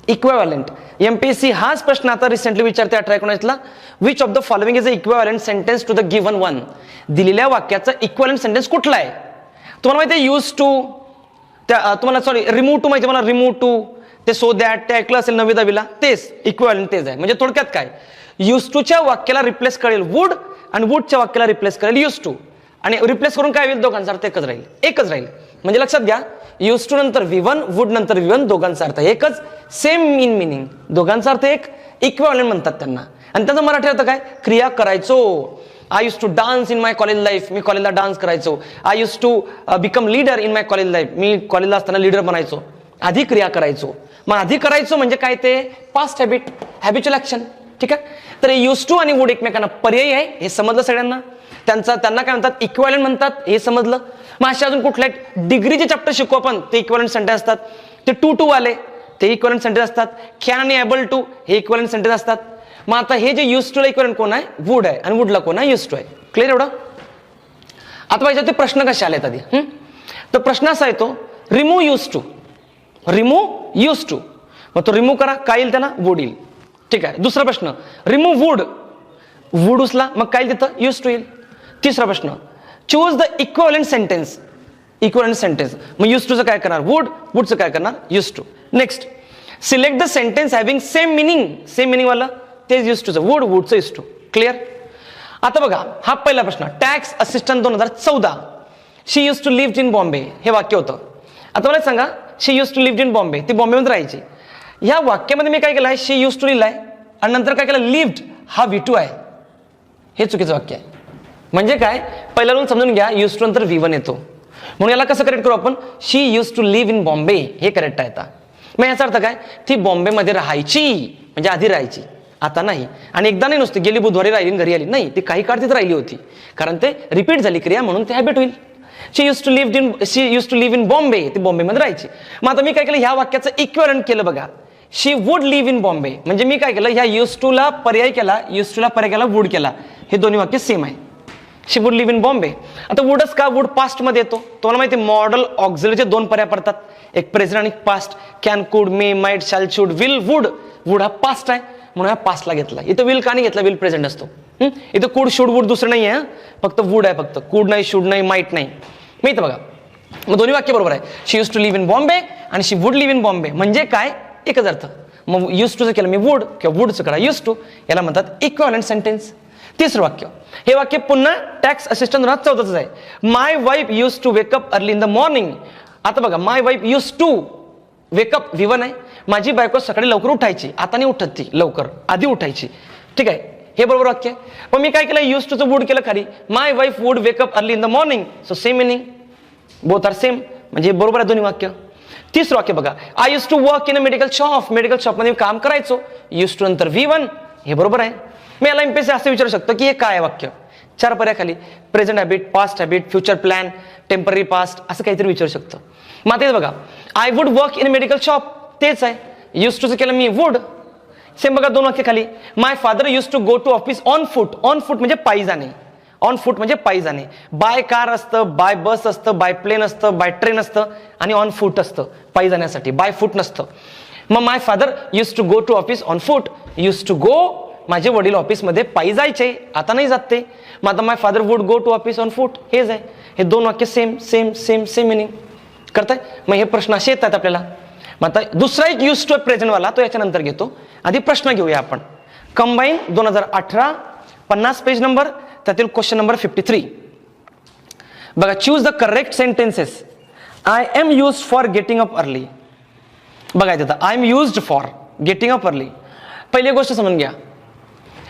इक्विव्हॅलेंट. एमपीएससी हाच प्रश्न आता रिसेंटली विचारते 18-19ला, which of the following is a equivalent sentence to the given one. दिलेल्या वाक्याचा इक्विव्हॅलेंट सेंटेन्स कुठला आहे. तुम्हाला माहिती आहे यूज टू, त्या तुम्हाला सॉरी रिमूव्ह टू माहिती, मला रिमूव्ह टू, ते सो दॅट, ते ऐकलं असेल 9वी-10वीला, तेच इक्विव्हॅलेंट तेच आहे. म्हणजे थोडक्यात काय, यूज टूच्या वाक्याला रिप्लेस करेल वूड आणि वूडच्या वाक्याला रिप्लेस करेल यूज टू. आणि रिप्लेस करून काय होईल, दोघांचा अर्थ एकच राहील. एकच राहील. म्हणजे लक्षात घ्या, यूज टू नंतर V1, वूड नंतर V1, दोघांचा अर्थ एकच, सेम इन मिनिंग, दोघांचा अर्थ एक, इक्विव्हॅलेंट म्हणतात त्यांना. आणि त्यांचा मराठी अर्थ काय, क्रिया करायचो. I use to dance in my college life, मी कॉलेजला डान्स करायचो. I use to become leader in my college life, मी कॉलेजला असताना लीडर बनायचो. आधी क्रिया करायचो. मग आधी करायचो म्हणजे काय, ते पास्ट हॅबिट, हॅबिच्युअल ऍक्शन. ठीक आहे. तर यूज टू आणि वूड एकमेकांना पर्यायी आहे, हे समजलं सगळ्यांना. त्यांना काय म्हणतात, इक्विव्हॅलेंट म्हणतात, हे समजलं. मग अशा अजून कुठल्या डिग्रीचे चॅप्टर शिकू आपण, ते इक्विव्हॅलेंट सेंटेन्स असतात. ते टू वाले ते इक्विव्हॅलेंट सेंटेन्स असतात. कॅन आणि एबल टू हे इक्विव्हॅलेंट सेंटेन्स असतात. मग आता हे जे यूज टूला इक्विव्हॅलेंट कोण आहे, वूड आहे, आणि वूडला कोण आहे, यूज टू आहे. क्लिअर एवढं. आता पाहिजे ते प्रश्न कसे आलेत आधी. तर प्रश्न असा येतो, remove use to. Remove use to, मग तो रिमूव्ह करा, काय येईल त्याला, वूड येईल. ठीक आहे. दुसरा प्रश्न, रिमूव्ह वूड, वूड उचला, मग काय येईल तिथं, यूज टू येईल. तिसरा प्रश्न, choose the equivalent sentence. Equivalent sentence, मग यूज टूचं काय करणार, वूड, वूडचं काय करणार, use to. Next, select the sentence having same meaning. Same meaning वाला तेच यूज टूचं, वूड, वूडचं यूज टू. क्लिअर. आता बघा, हा पहिला प्रश्न, tax assistant 2014, she use to live in Bombay, हे वाक्य होतं. आता मला सांगा, she use to live in Bombay, ती बॉम्बेमध्ये राहायची. या वाक्यामध्ये मी काय केलं आहे, शी यूज टू लिहिलाय आणि नंतर काय केलं, लिव्ड, हा V2 आहे. हे चुकीचं वाक्य आहे. म्हणजे काय, पहिला रूल समजून घ्या, यूज टू नंतर V1 येतो. म्हणून याला कसं करेक्ट करू आपण, she use to live in Bombay, हे करेक्ट आहे. आता मग याचा अर्थ काय, ती बॉम्बेमध्ये राहायची, म्हणजे आधी राहायची, आता नाही. आणि एकदा नाही, नुसती गेली बुधवारी राहिली घरी आली नाही, ती काही काळ तिथे राहिली होती, कारण ते रिपीट झाली क्रिया, म्हणून ते हॅबिट होईल. She use to live in Bombay, ती बॉम्बेमध्ये राहायची. मग आता मी काय केलं, ह्या वाक्याचं इक्विव्हॅलेंट केलं बघा, शी वुड लिव्ह इन बॉम्बे. म्हणजे मी काय केलं, ह्या यूज टूला पर्याय केला, यूज टूला पर्याय केला, वुड केला. हे दोन्ही वाक्य सेम आहे. शी वुड लिव्ह इन बॉम्बे. आता वुडच का, वुड पास्ट मध्ये येतो. तुम्हाला माहिती आहे, मॉडल ऑक्झिलरीचे 2 पर्याय पडतात, एक प्रेझेंट आणि past. Can, could, may, might, shall, should, will, would. Would हा पास्ट आहे म्हणून हा पास्टला घेतला. इथं विल का नाही घेतला, विल प्रेझेंट असतो. इथं कुड, शुड, वुड दुसरं नाही आहे, फक्त वुड आहे. फक्त कुड नाही, शुड नाही, माइट नाही. मी इथं बघा, मग दोन्ही वाक्य बरोबर आहे. She use to live in Bombay आणि she would live in Bombay, म्हणजे काय, एकच अर्थ. मग यूज टूचं केलं मी वुड, किंवा वुडचं करा यूज टू, याला म्हणतात इक्विव्हॅलेंट सेंटेन्स. तिसरं वाक्य, हे वाक्य पुन्हा टॅक्स असिस्टंट 2014 आहे. My wife use to wake up early in the morning. आता बघा, my wife use to wake up V1 आहे, माझी बायको सकाळी लवकर उठायची, आता नाही उठत ती लवकर, आधी उठायची. ठीक आहे, हे बरोबर वाक्य. पण मी काय केलं, यूज टूचं वुड केलं खाली, my wife would wake up early in the morning, so same meaning, both are same, म्हणजे बरोबर आहे दोन्ही वाक्य. तिसरं वाक्य बघा, I use to work in a medical shop, medical शॉपमध्ये काम करायचो, यूज टू नंतर V1, हे बरोबर आहे. मी याला एमपीएससी असं विचारू शकतो की हे काय आहे वाक्य, 4 पर्याय खाली, present habit, past habit, future plan, temporary past, असं काहीतरी विचारू शकतो. मग तेच बघा, I would work in a medical shop, तेच आहे. यूज टूचं केलं मी वुड, सेम बघा 2 वाक्य खाली. My father use to go to office on foot, on foot म्हणजे पायी जाणे, ऑन फूट म्हणजे पायी जाणे. बाय कार असतं, बाय बस असतं, बाय प्लेन असतं, बाय ट्रेन असतं, आणि ऑन फूट असतं पायी जाण्यासाठी, बाय फूट नसतं. मग my father use to go to office on foot, use to go माझे वडील ऑफिसमध्ये पायी जायचे, आता नाही जात ते. मग आता my father would go to office on foot, हेच आहे. हे दोन वाक्य same same same same meaning करताय. मग हे प्रश्न असे येतात आपल्याला. मग आता दुसरा एक यूज टू प्रेझेंटवाला तो याच्यानंतर घेतो. आधी प्रश्न घेऊया आपण. कंबाईन 2018 50 पेज नंबर, त्यातील क्वेश्चन नंबर 53. बघा, choose the correct sentences. I am use for getting up early. बघा तिथं I am used for getting up early. पहिली गोष्ट समजून घ्या,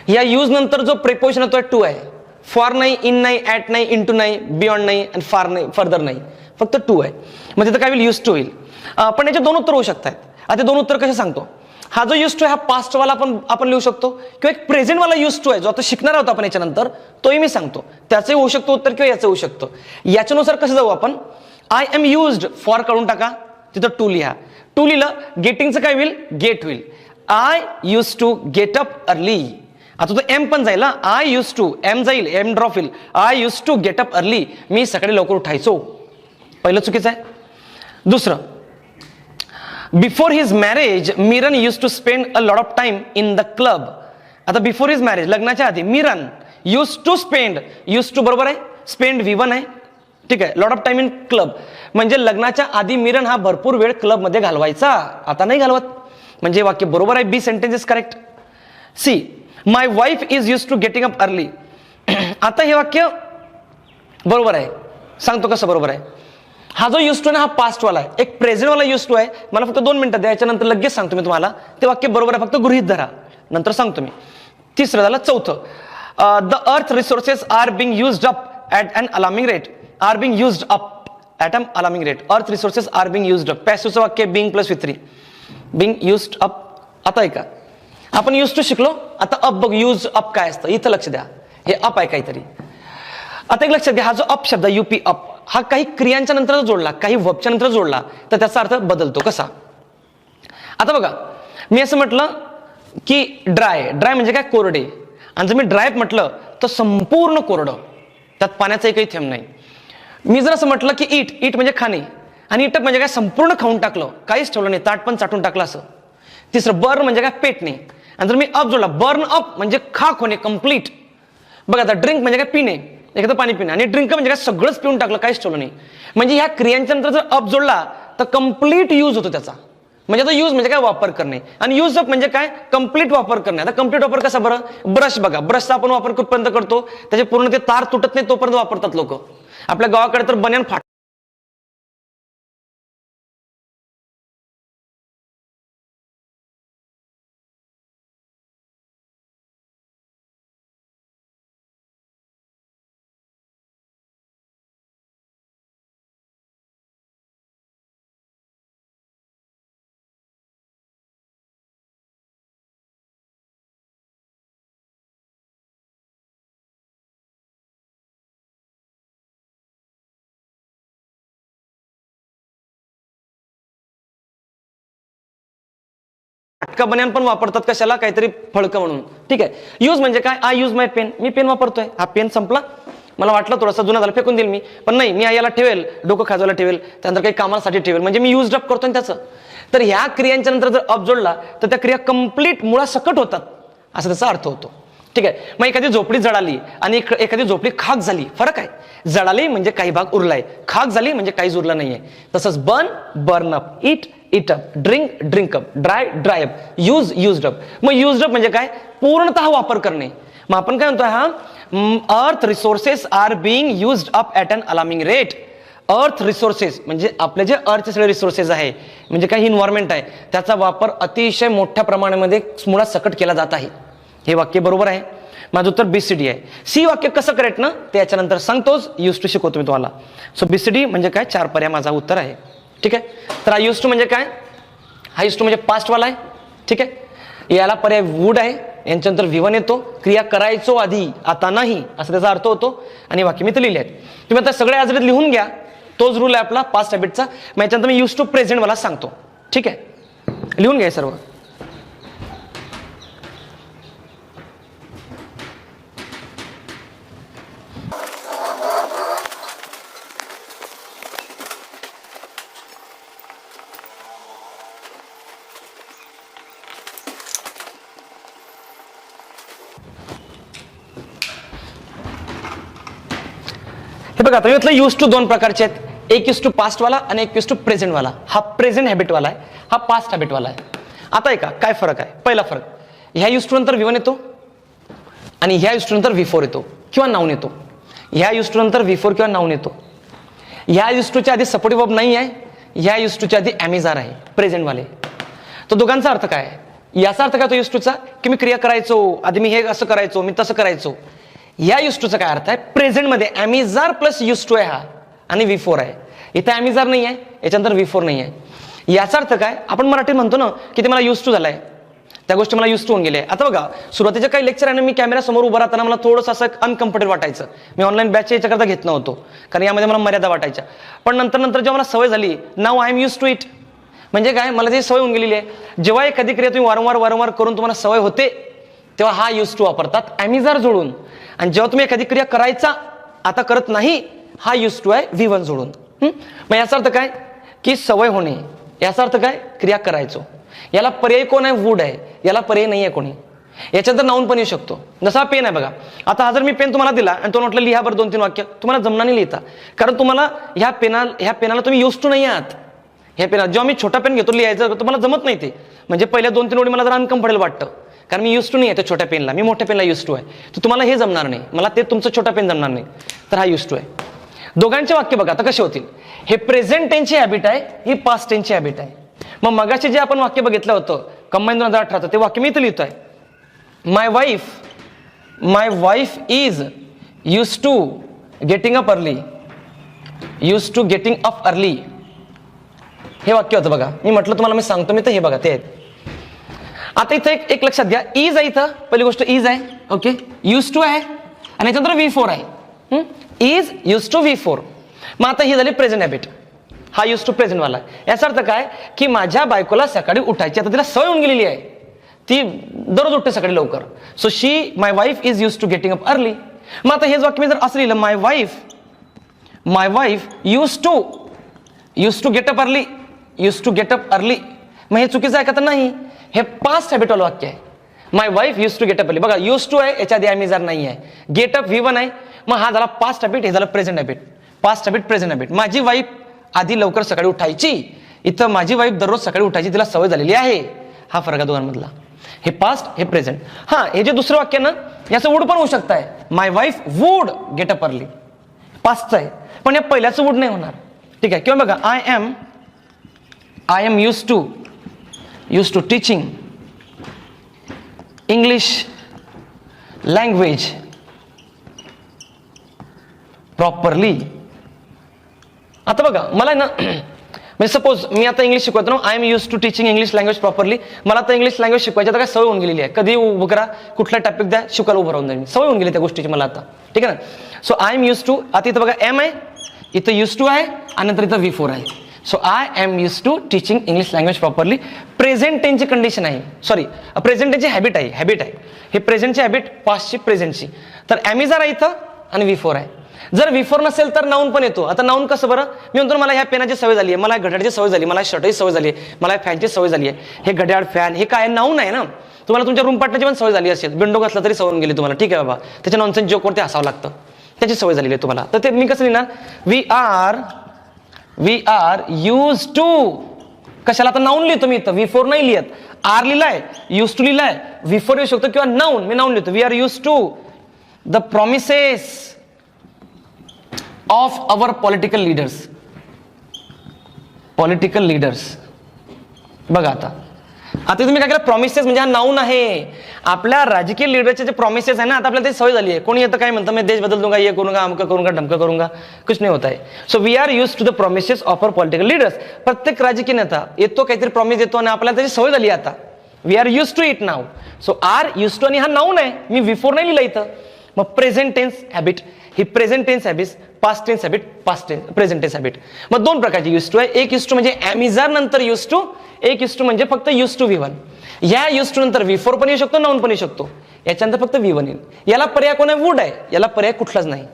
या यूज नंतर जो प्रिपोजिशन येतोय टू आहे. फॉर नाही, इन नाही, ऍट नाही, इंटू नाही, बियॉन्ड नाही आणि फार नाही, फर्दर नाही, फक्त टू आहे. मग तिथं काय होईल, यूज टू होईल. पण याचे दोन उत्तर होऊ शकतात. आता दोन उत्तर कसे सांगतो. हा जो यूज टू आहे हा पास्टवाला आपण लिहू शकतो, किंवा एक प्रेझेंटवाला यूज टू आहे जो आता शिकणार आहोत आपण याच्यानंतर, तोही मी सांगतो. त्याचंही होऊ शकतो उत्तर किंवा याचं होऊ शकतं. याच्यानुसार कसं जाऊ आपण. आय एम युज्ड फॉर काढून टाका, तिथं टू लिहा. टू लिहिलं, गेटिंगचं काय होईल, गेट होईल. I use to get up early. आता तो एम पण जाईल. आय यूज टू, एम जाईल, एम ड्रॉप होईल. I use to get up early, मी सकाळी लवकर उठायचो. पहिलं चुकीचं आहे. दुसरं, before his marriage Miran use to spend a lot of time in the club. आता बिफोर हिज मॅरेज, लग्नाच्या आधी, Miran use to spend, use to बरोबर आहे, स्पेंड V1 आहे, ठीक आहे. Lot of time in club म्हणजे लग्नाच्या आधी मिरन हा भरपूर वेळ क्लब मध्ये घालवायचा, आता नाही घालवत. म्हणजे वाक्य बरोबर आहे. B sentence is correct. C, my wife is use to getting up early. आता हे वाक्य बरोबर आहे. सांगतो कसं बरोबर आहे. हा जो यूज टू आहे हा पास्टवाला आहे, एक प्रेझेंटवाला यूज टू आहे. मला फक्त 2 मिनिटं द्या, याच्यानंतर लगेच सांगतो मी तुम्हाला. ते वाक्य बरोबर आहे, फक्त गृहीत धरा, नंतर सांगतो मी. तिसरं झालं. चौथं, the earth resources are being used up at an alarming rate. Are being used up at an alarming rate. Earth resources are being used up. पॅसिव्हचं वाक्य being plus V3, being used up. आता ऐका, आपण use to शिकलो, आता up बघ. Use up काय असतं, इथं लक्ष द्या. हे अप आहे काहीतरी. आता एक लक्षात घ्या, हा जो अप शब्द UP अप, हा काही क्रियांच्या नंतर जोडला, काही वर्बच्या नंतर जोडला तर त्याचा अर्थ बदलतो. कसा. आता बघा, मी असं म्हटलं की ड्राय, ड्राय म्हणजे काय, कोरडे. आणि जर मी ड्राय म्हटलं तर संपूर्ण कोरडं, त्यात पाण्याचा एकही थेंब नाही. मी जर असं म्हटलं की ईट, ईट म्हणजे खाणे, आणि इटअप म्हणजे काय, संपूर्ण खाऊन टाकलं, काहीच ठेवलं नाही, ताट पण चाटून टाकलं असं. तिसरं, बर्न म्हणजे काय, पेटणे. आणि जर मी अप जोडला, बर्न अप म्हणजे खाक होणे, कम्प्लीट. बघा आता, ड्रिंक म्हणजे काय, पिणे, एखादं पाणी पिणे, आणि ड्रिंक म्हणजे काय, सगळंच पिऊन टाकलं, काहीच ठेवलं नाही. म्हणजे ह्या क्रियांच्या नंतर जर अप जोडला तर कम्प्लीट यूज होतो त्याचा. म्हणजे आता यूज म्हणजे काय, वापर करणे. आणि यूज अप म्हणजे काय, कम्प्लीट वापर करणे. आता कम्प्लीट वापर कसा बरं. ब्रश बघा, ब्रशचा आपण वापर कुठपर्यंत करतो, त्याचे पूर्ण ते तार तुटत नाही तोपर्यंत वापरतात लोक. आपल्या गावाकडे तर बन्यान फाट फाटका बन्यान पण वापरतात, कशाला, काहीतरी फळकं म्हणून. ठीक आहे. यूज म्हणजे काय, आय यूज माय पेन, मी पेन वापरतोय. हा पेन संपला, मला वाटलं थोडासा जुना झाला, फेकून देईल मी, पण नाही, मी याला ठेवेल, डोकं खाजवायला ठेवेल, त्यानंतर काही कामासाठी ठेवेल, म्हणजे मी यूज अप करतोय त्याचं. तर ह्या क्रियांच्या नंतर जर अप जोडला तर त्या क्रिया कम्प्लीट मुळासकट होतात, असा त्याचा अर्थ होतो. ठीक आहे. मग एखादी झोपडी जळाली आणि एखादी झोपडी खाक झाली, फरक आहे. जळाली म्हणजे काही भाग उरलाय, खाक झाली म्हणजे काहीच उरलं नाहीये. तसंच burn, burn up, it, it up, drink, drink up, dry, dry up, use, used up. मग युज्ड अप म्हणजे काय, पूर्णतः वापर करणे. मग आपण काय म्हणतोय, हा earth resources are being used up at an alarming rate. Earth resources म्हणजे आपले जे अर्थचे सगळे रिसोर्सेस आहे, म्हणजे काही इन्व्हायरमेंट आहे, त्याचा वापर अतिशय मोठ्या प्रमाणामध्ये मुळात सकट केला जात आहे. हे वाक्य बरोबर आहे. माझं उत्तर BCD आहे. सी वाक्य कसं करेक्ट ना ते याच्यानंतर सांगतोच, यूज टू शिकवतो मी तुम्हाला. सो BCD म्हणजे काय, 4 पर्याय माझा उत्तर आहे. ठीक आहे. तर हा यूज टू म्हणजे काय, हा यूज टू म्हणजे पास्टवाला आहे. ठीक आहे. याला पर्याय वूड आहे, यांच्यानंतर V1 येतो, क्रिया करायचो आधी, आता नाही, असं त्याचा अर्थ होतो. आणि वाक्य मी तर लिहिले आहेत. तुम्ही आता सगळे आज लिहून घ्या, तोच रूल आहे आपला पास्ट हॅबिटचा. मग याच्यानंतर मी यूज टू प्रेझेंट वाला सांगतो. ठीक आहे. लिहून घ्या सर्व. हे बघा आता मी म्हटलं यूज टू दोन प्रकारचे आहेत, एक यूज टू पास्ट वाला आणि एक यूज टू प्रेझेंट वाला. हा प्रेझेंट हॅबिट वाला आहे, हा पास्ट हॅबिट वाला आहे. आता ऐका काय फरक आहे. पहिला फरक, ह्या यूज टू नंतर V1 येतो आणि ह्या यूज टू नंतर V4 येतो किंवा नाऊन येतो. ह्या यूज टू नंतर V4 किंवा नाऊन येतो. ह्या यूज टूच्या आधी सपोर्टिव्ह वर्ब नाही आहे, ह्या यूज टूच्या आधी ॲमिजार आहे प्रेझेंट वाले. तो दोघांचा अर्थ काय आहे? याचा अर्थ काय तो यूज टूचा की मी क्रिया करायचो, आधी मी हे असं करायचो, मी तसं करायचो. या यूज टूचा काय अर्थ आहे? प्रेझेंट मध्ये ॲमिजार प्लस यूज टू आहे हा आणि V4 आहे. इथे ॲमिजार नाही आहे, याच्यानंतर V4 नाही आहे. याचा अर्थ काय? आपण मराठीत म्हणतो ना की ते मला यूज टू झालाय, त्या गोष्टी मला यूज टू होऊन गेले. आता बघा सुरुवातीच्या काही लेक्चर आहे ना, मी कॅमेरा समोर उभं राहताना मला थोडंसं असं अनकम्फर्टेबल वाटायचं. मी ऑनलाईन बॅचच्या याच्याकरता घेत नव्हतो कारण यामध्ये मला मर्यादा वाटायच्या. पण नंतर जेव्हा मला सवय झाली, now I am use to it. म्हणजे काय, मला ती सवय होऊन गेलेली आहे. जेव्हा एखादी क्रिया तुम्ही वारंवार करून तुम्हाला सवय होते तेव्हा हा यूज टू वापरतात ॲमिजार जोडून. आणि जेव्हा तुम्ही एखादी क्रिया करायचा आता करत नाही, हा यूज टू आहे V1 जोडून. मग याचा अर्थ काय की सवय होणे. याचा अर्थ काय? क्रिया करायचो. याला पर्याय कोण आहे? वूड आहे. याला पर्याय नाही आहे कोणी. याच्यानंतर नाऊन पण येऊ शकतो. जसा पेन आहे बघा, आता हा जर मी पेन तुम्हाला दिला आणि तो म्हटलं लिहा बरं 2-3 वाक्य, तुम्हाला जमणार नाही लिहिता, कारण तुम्हाला ह्या पेनाला तुम्ही यूज टू नाही आहात. ह्या पेनाला जेव्हा मी छोटा पेन घेतो लिहायचं तुम्हाला जमत नाही ते, म्हणजे पहिल्या 2-3 ओळी मला जरा अनकम्फर्टेबल वाटतं कारण मी यूज टू नाही आहे त्या छोट्या पेनला, मी मोठ्या पेनला यूज टू आहे. तर तुम्हाला हे जमणार नाही, मला ते तुमचं छोटा पेन जमणार नाही, तर हा यूज टू आहे. दोघांचे वाक्य बघा आता कसे होतील. हे प्रेझेंट टेन्सची हॅबिट आहे, ही पास्ट टेन्सची हॅबिट आहे. मग मगाशी जे आपण वाक्य बघितलं होतं कंबाईन 2018 ते वाक्य मी इथं लिहितोय. My wife is use to getting up early. Use to getting up early हे वाक्य होतं बघा. मी म्हटलं तुम्हाला, मी सांगतो मी तर हे बघा ते आहेत. आता इथं एक लक्षात घ्या, इज आहे इथं, पहिली गोष्ट इज आहे, ओके, यूज टू आहे आणि याच्यानंतर V4 आहे. Is use to V4. मग आता ही झाली प्रेझेंट हॅबिट, हा यूज टू प्रेझेंट वाला. याचा अर्थ काय की माझ्या बायकोला सकाळी उठायची आता तिला सवय होऊन गेलेली आहे, ती दररोज उठते सकाळी लवकर. So my wife is use to getting up early. मग आता हेच वाक्य मी जर असं लिहिलं, my wife use to get up early, use to get up early, मग हे चुकीचं आहे का? तर नाही, हे पास्ट हॅबिटवालं वाक्य आहे. My wife use to get up early. बघा यूज टू आहे, याच्या आधी ॲमिजार नाही आहे. गेट अप V1 आहे, मग हा झाला पास्ट हॅबिट, हे झालं present habit. Past habit present habit. माझी वाईफ आधी लवकर सकाळी उठायची, इथं माझी वाईफ दररोज सकाळी उठायची, तिला सवय झालेली आहे. हा फरक आहे दोघांमधला. हे पास्ट, हे प्रेझेंट. हा, हे जे दुसरं वाक्य ना, याचं वूड पण होऊ शकतं आहे. My wife would get up early, पास्टचं आहे, पण या पहिल्याचं वूड नाही होणार, ठीक आहे. किंवा बघा I am use to teaching English language properly. आता बघा मला ना, म्हणजे सपोज मी आता इंग्लिश शिकवतो ना, I am use to teaching English language properly. मला आता इंग्लिश लँग्वेज शिकवायची आता काय सवय होऊन गेलेली आहे. कधी उभं करा, कुठला टॉपिक द्या, शिकायला उभं राहून जाईल, सवय होऊन गेली त्या गोष्टीची मला आता, ठीक आहे ना. So I am use to, आता इथं बघा एम आहे, इथं यूज टू आहे आणि नंतर इथं V4 आहे. So I am use to teaching English language properly. Present टेन्सची कंडिशन आहे, सॉरी प्रेझेंट टेन्सची हॅबिट आहे. हे प्रेझेंटची हॅबिट, पास्टची प्रेझेंटची. तर ॲमिजार आहे इथं आणि V4 आहे. जर V4 नसेल तर नाऊन पण येतो. आता नाऊन कसं बरं? मी म्हणतो मला ह्या पेनाची सवय झाली आहे, मला घड्याळची सवय झाली, मला शर्टची सवय झाली आहे, मला फॅनची सवय झाली आहे. हे घड्याळ, फॅन हे काय नाऊन आहे ना. तुम्हाला तुमच्या रूम पार्टनरची पण सवय झाली असेल, विंडो घातला तरी सवय गेली तुम्हाला, ठीक आहे बाबा, त्याच्या नॉनसेन्स जोकवरती हसावं लागतं, त्याची सवय झालेली आहे तुम्हाला. तर ते मी कसं लिहिणार? We are use to. कशाला? आता नाऊन लिहितो मी इथं, V4 नाही लिहित. आर लिहिलाय, यूज टू लिहिलाय, V4 येऊ शकतो किंवा नाऊन, मी नाऊन लिहितो. We are use to the promises of our political leaders. बघा आता तुम्ही काय केलं? प्रॉमिसेस म्हणजे हा नाऊन आहे. आपल्या राजकीय लीडरचे जे प्रॉमिसेस आहे ना, आता आपल्याला ते सवय झाली आहे. कोणी येतं काय म्हणतं, मैं देश बदल दूंगा, ये करूंगा, अमका करूंगा, ढमका करूंगा, कुछ नहीं होता है. So we are use to the promises of our political leaders. प्रत्येक राजकीय नेता येतो, काहीतरी प्रॉमिस देतो आणि आपल्याला त्याची सवय झाली आता. We are use to it now. So are use to आणि हा नाऊन आहे, मी V4 नाही लिहिला इथं. मग प्रेझेंट टेन्स हॅबिट, ही present tense habit, past tense habit, present tense habit. मग दोन प्रकारची यूज टू आहे. एक यूज टू म्हणजे ॲमिजार नंतर यूज टू, एक यूज टू म्हणजे फक्त यूज टू V1. या यूज टू नंतर V4 पण येऊ शकतो, नाऊन पण येऊ शकतो. याच्यानंतर फक्त V1 येईल. याला पर्याय कोण आहे? वूड आहे. याला पर्याय कुठलाच नाही.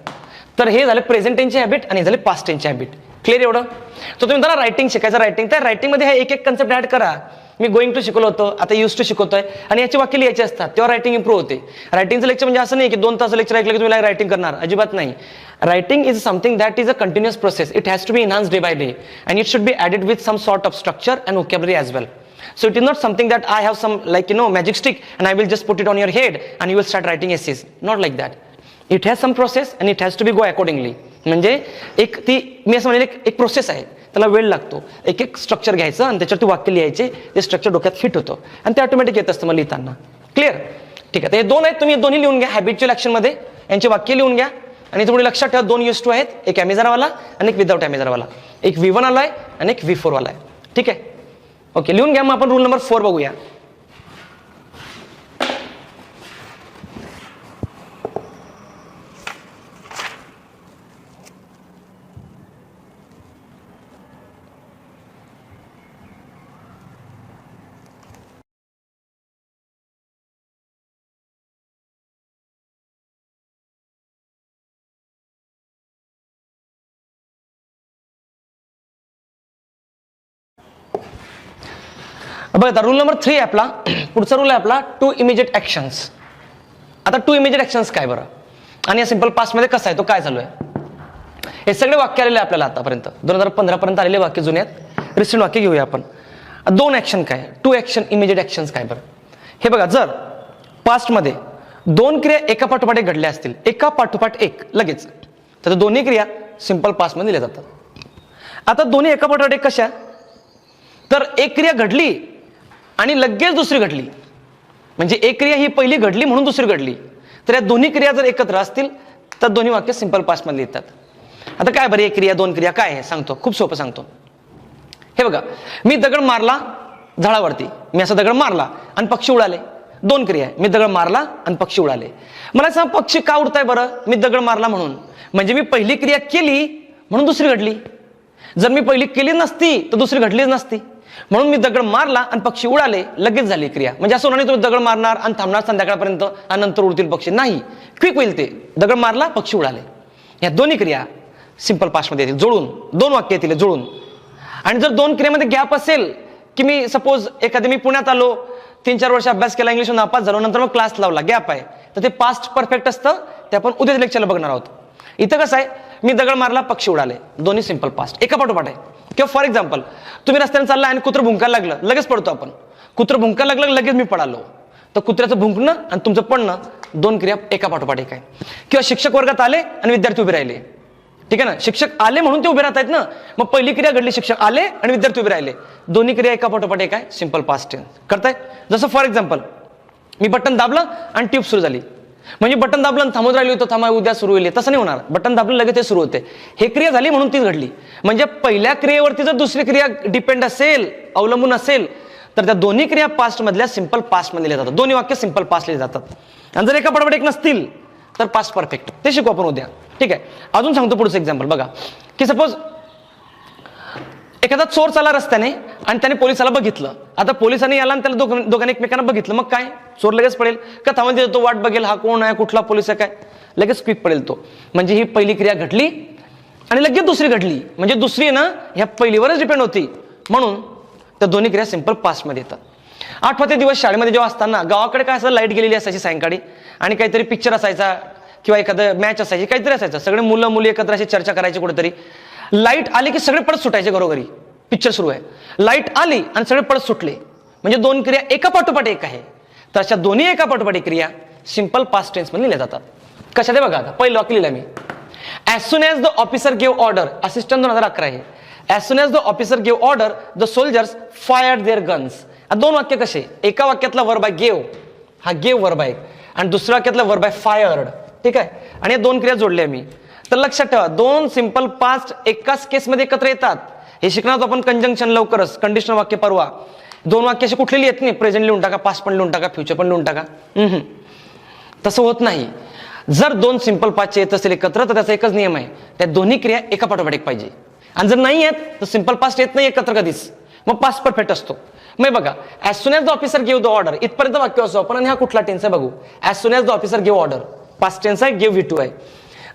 तर हे झालं प्रेझेंट टेन्सचे हॅबिट आणि हे झाले पास्ट टेन्सचे हॅबिट. क्लिअर एवढं? तर तुम्ही त्याला रायटिंग शिकायचं, रायटिंग त्या रायटिंगमध्ये हे एक एक कन्सेप्ट ऍड करा. मी गोइंग टू शिकवलं होतं, आता यूज टू शिकवतोय, आणि याची वाक्य लिहायची असतात, तेव्हा रायटिंग इम्प्रूव्ह होते. रायटिंगचं लेक्चर म्हणजे असं नाही की 2 तास लेक्चर ऐकलं की तुम्ही रायटिंग करणार, अजिबात नाही. Writing is something that is a continuous process. It has to be enhanced day by day and it should be added with some sort of structure and vocabulary as well. So it is not something that I have some magic stick and I will just put it on your head and you will start writing essays. Not like that. It has some process and it has to be go accordingly. म्हणजे एक ती मी असं म्हणेल एक process आहे, त्याला वेळ लागतो. एक एक स्ट्रक्चर घ्यायचं आणि त्याच्यावरती वाक्य लिहायचे, ते स्ट्रक्चर डोक्यात फिट होतं आणि ते ऑटोमॅटिक येत असतं मग लिहिताना. क्लिअर? ठीक आहे. तर हे 2 आहेत, तुम्ही दोन्ही लिहून घ्या. हॅबिच्युअल ॲक्शनमध्ये यांचे वाक्य लिहून घ्या आणि थोडी लक्षात ठेवा 2 यूज टू आहेत, एक अमेझॉनवाला आणि एक विदाउट अमेझॉनवाला. एक V1 वाला आहे आणि एक V4 वाला आहे. ठीक आहे? ओके, लिहून घ्या. मग आपण रूल नंबर 4 बघूया. बघा, रूल नंबर 3 आहे आपला. पुढचा रूल आहे आपला टू इमिजिएट ऍक्शन्स. आता टू इमिजिएट ऍक्शन्स काय बरं, आणि या सिंपल पास्ट मध्ये कसं आहे, तो काय चालू आहे, हे सगळे वाक्य आलेले आपल्याला आतापर्यंत 2015 पर्यंत आलेले वाक्य जुने आहेत. रिसेंट वाक्य घेऊया आपण. 2 ऍक्शन काय, टू ऍक्शन इमिजिएट ऍक्शन्स काय बरं. हे बघा, जर पास्ट मध्ये 2 क्रिया एका पाठोपाठ एक घडल्या असतील, एका पाठोपाठ एक लगेच, तर दोन्ही क्रिया सिंपल पास्ट मध्ये दिल्या जातात. आता दोन्ही एका पाठोपाठ एक कशा, तर एक क्रिया घडली आणि लगेच दुसरी घडली, म्हणजे एक क्रिया ही पहिली घडली म्हणून दुसरी घडली, तर या दोन्ही क्रिया जर एकत्र असतील तर दोन्ही वाक्य सिंपल पास्ट मध्ये येतात. आता काय बरं, एक क्रिया 2 क्रिया काय आहे सांगतो, खूप सोपं सांगतो. हे बघा, मी दगड मारला झाडावरती, मी असा दगड मारला आणि पक्षी उडाले. 2 क्रिया आहे, मी दगड मारला आणि पक्षी उडाले. मला सांग पक्षी का उडताय बरं, मी दगड मारला म्हणून, म्हणजे मी पहिली क्रिया केली म्हणून दुसरी घडली. जर मी पहिली केली नसती तर दुसरी घडलीच नसती. म्हणून मी दगड मारला आणि पक्षी उडाले, लगेच झाली क्रिया. म्हणजे असं होणार नाही तुम्ही दगड मारणार आणि थांबणार संध्याकाळपर्यंत आणि नंतर उडतील पक्षी, नाही, क्विक होईल ते. दगड मारला, पक्षी उडाले, या दोन्ही क्रिया सिंपल पास्ट मध्ये येतील जोडून, 2 वाक्य येतील जोडून. आणि जर 2 क्रियेमध्ये गॅप असेल, की मी सपोज एखादी मी पुण्यात आलो, 3-4 वर्ष अभ्यास केला, इंग्लिश नापास झालो, नंतर मग क्लास लावला, गॅप आहे, तर ते पास्ट परफेक्ट असतं. ते आपण उद्याच्या लेक्चरला बघणार आहोत. इथं कसं आहे, मी दगड मारला, पक्षी उडाले, दोन्ही सिंपल पास्ट एका पाठोपाठ आहे. किंवा फॉर एक्झाम्पल, तुम्ही रस्त्याने चालला आणि कुत्र भुंकायला लागलं, लगेच पडतो आपण. कुत्र भुंकायला लागलं, लगेच मी पडालो, तर कुत्र्याचं भुंकणं आणि तुमचं पडणं 2 क्रिया एका पाठोपाठ एक आहे. किंवा शिक्षक वर्गात आले आणि विद्यार्थी उभे राहिले, ठीक आहे ना, शिक्षक आले म्हणून ते उभे राहत आहेत ना, मग पहिली क्रिया घडली, शिक्षक आले आणि विद्यार्थी उभे राहिले, दोन्ही क्रिया एका पाठोपाठ एक आहे, सिंपल पास्ट टेन्स करताय. जसं फॉर एक्झाम्पल, मी बटन दाबलं आणि ट्यूब सुरू झाली, म्हणजे बटन दाबलं आणि थांबत राहिली होतं, थांबा उद्या सुरू होईल, तसं नाही होणार. बटन दाबलं लगेच ते सुरू होते, हे क्रिया झाली म्हणून तीच घडली. म्हणजे पहिल्या क्रियेवरती जर दुसरी क्रिया डिपेंड असेल, अवलंबून असेल, तर त्या दोन्ही क्रिया पास्ट मधल्या सिंपल पास्ट मध्ये लिहिल्या जातात. दोन्ही वाक्य सिंपल पास्ट लिहिले जातात. आणि जर एका पाठोपाठ एक नसतील तर पास्ट परफेक्ट, ते शिकू आपण उद्या. ठीक आहे, अजून सांगतो पुढचं एक्झाम्पल. बघा की सपोज एखादा चोर चालला रस्त्याने आणि त्याने पोलिसाला बघितलं. आता पोलिसांनी याला आणि त्याला दोघांनी एकमेकांना बघितलं, मग काय, चोर लगेच पडेल का थांबून तो वाट बघेल, हा कोण आहे, कुठला पोलीस आहे, काय, लगेच क्विक पडेल तो. म्हणजे ही पहिली क्रिया घडली आणि लगेच दुसरी घडली, म्हणजे दुसरी ना ह्या पहिलीवरच डिपेंड होती, म्हणून त्या दोन्ही क्रिया सिंपल पास्ट मध्ये येतात. आठवते दिवस शाळेमध्ये जेव्हा असताना गावाकडे काय असं लाईट गेलेली असायची सायंकाळी, आणि काहीतरी पिक्चर असायचा किंवा एखादं मॅच असायची, काहीतरी असायचं, सगळे मुलं मुली एकत्र अशी चर्चा करायची कुठेतरी. लाईट आली की सगळे पडत सुटायचे घरोघरी, पिक्चर सुरू आहे, लाईट आली आणि सगळे पडत सुटले, म्हणजे 2 क्रिया एका पाठोपाठ एक आहे. तर अशा दोन्ही एका पाठोपाठ एक क्रिया सिंपल पास्ट टेन्स मध्ये लिहिल्या जातात. कशा ते बघा, आता पहिलं वाक्य लिहिलं मी, as soon as the officer give order, assistant 2011 आहे, as soon as the officer give order the soldiers fired their guns. 2 वाक्य कसे, एका वाक्यातला वर्ब आहे गिव्ह, हा गिव्ह वर्ब आहे, आणि दुसऱ्या वाक्यातला वर्ब आहे फायर्ड. ठीक आहे, आणि या 2 क्रिया जोडल्या मी. तर लक्षात ठेवा, 2 सिंपल पास्ट एकाच केसमध्ये एकत्र येतात. हे शिकणार आपण कंजंक्शन लवकरच, कंडिशनल वाक्य परवा. 2 वाक्य असे कुठलेली येत नाही, प्रेझेंट लिहून टाका, पास्ट पण लिहून टाका, फ्युचर पण लिहून टाका, तसं होत नाही. जर 2 सिंपल पास्टचे येत असेल एकत्र, तर त्याचा एकच नियम आहे, त्या दोन्ही क्रिया एका पाठोपाठ एक पाहिजे. आणि जर नाही येत तर सिंपल पास्ट येत नाही एकत्र कधीच, मग पास्ट परफेक्ट असतो. मग बघा, as soon as the officer give the order, इथपर्यंत वाक्य असो आपण, आणि हा कुठला टेन्स आहे बघू. As soon as the officer give order, past tense आहे, गिव्ह V2 आहे.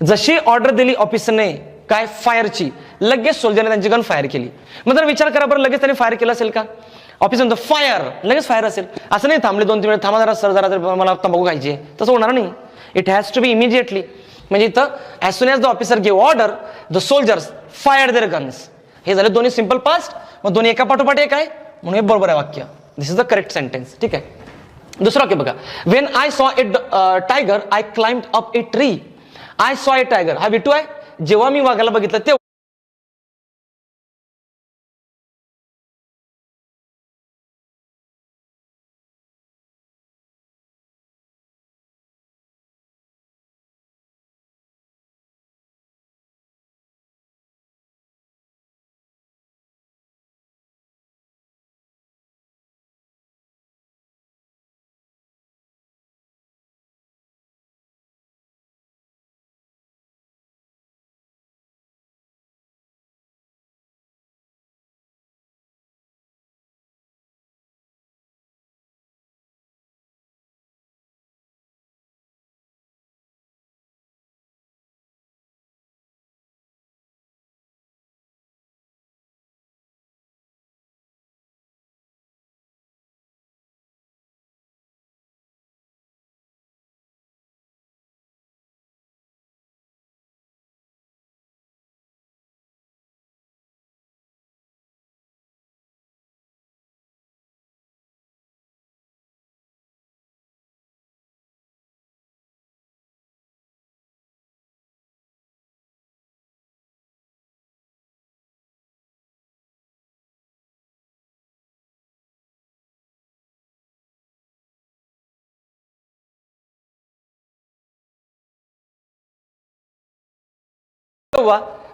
जशी ऑर्डर दिली ऑफिसरने काय फायरची, लगेच सोल्जरने त्यांची गन फायर केली. मग जर विचार करा बरं, लगेच त्यांनी फायर केलं असेल का? ऑफिसर म्हणतो फायर, लगेच फायर असेल. असं नाही थांबले 2-3 वेळ, थांबा जरा सर, जरा मला तंबाखू खायची आहे, तसं होणार नाही. It has to be immediately. म्हणजे इथं as soon as the officer give order the soldiers fire their guns. हे झाले दोन्ही सिंपल पास्ट, मग दोन्ही एका पाठोपाठ एक आहे, म्हणून हे बरोबर आहे वाक्य. दिस इज द करेक्ट सेंटेन्स. ठीक आहे. दुसरं वाक्य बघा, when I saw a tiger I climbed up a tree. I saw a tiger हा विटू आहे. जेव्हा मी वाघाला बघितलं तेव्हा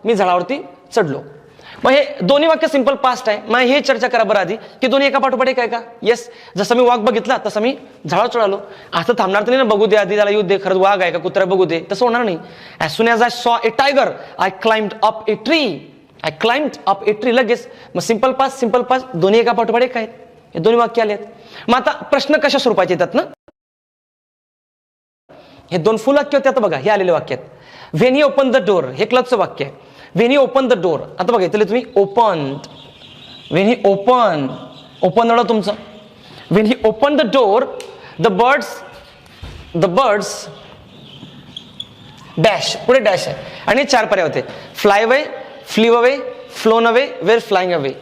मी झाडावरती चढलो. मग हे दोन्ही वाक्य सिंपल पास्ट आहे. मग हे चर्चा करा बरं आधी की दोन्ही एका पाठोपाठ एक आहे का? येस. जसं मी वाघ बघितला तसं मी झाडावर चढालो. असं थांबणार तर नाही ना, बघू दे आधी, त्याला येऊ दे, खरंच वाघ आहे का कुत्रा बघू दे, तसं होणार नाही. As soon as I saw a tiger I climbed up a tree. I climbed up a tree, लगेच. मग सिंपल पास्ट दोन्ही एका पाठोपाठ एक आहेत. हे दोन्ही वाक्य आले आहेत. मग आता प्रश्न कशा स्वरूपाचे येतात ना, हे दोन फुल वाक्य होते. आता बघा हे आलेले वाक्य आहेत. When he open the door, हे क्लबचं वाक्य आहे. When he open the door, आता बघा इथले तुम्ही ओपन, व्हेन ही ओपन एवढं तुमचं. When he open the door the birds dash, पुढे डॅश आहे आणि 4 पर्याय होते. Fly away, flew away, flown away, were flying away.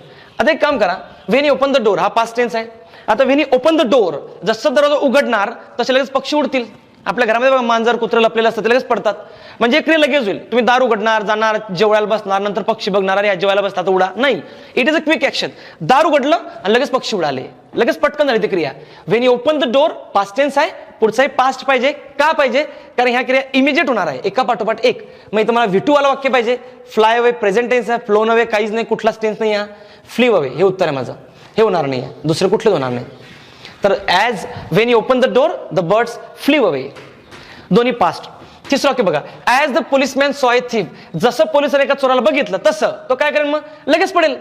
आता एक काम करा, when he open the door हा पास्ट टेन्स आहे. आता when he open the door, जसं दरवाजा उघडणार तसे लगेच पक्षी उडतील. आपल्या घरामध्ये बघा मांजर कुत्रे लपलेले असतात, ते लगेच पडतात. म्हणजे क्रिया लगेच होईल. तुम्ही दार उघडणार, जाणार, जेवायला बसणार, नंतर पक्षी बघणार, अरे जेवायला बसतात उडा, नाही. It is a quick action. दार उघडलं आणि लगेच पक्षी उडाले, लगेच पटकन झाली ती क्रिया. When you open the door past tense आहे, पुढचाही पास्ट पाहिजे. का पाहिजे? कारण ह्या क्रिया इमिजिएट होणार आहे, एका पाठोपाठ एक. मग इथं मला व्हिटू वाला वाक्य पाहिजे. फ्लाय अवे प्रेझेंट टेन्स आहे, फ्लोन अवे काहीच नाही, कुठलाच टेन्स नाही. फ्लीव अवे हे उत्तर आहे माझं, हे होणार नाही, दुसरं कुठलंच होणार नाही. तर as when you open the door the birds flew away, दोन्ही पास्ट. तिसरं वाक्य बघा, as the policeman saw a thief, जसं पोलिसाने एका चोराला बघितलं तसं तो काय करेल, मग लगेच पडेल.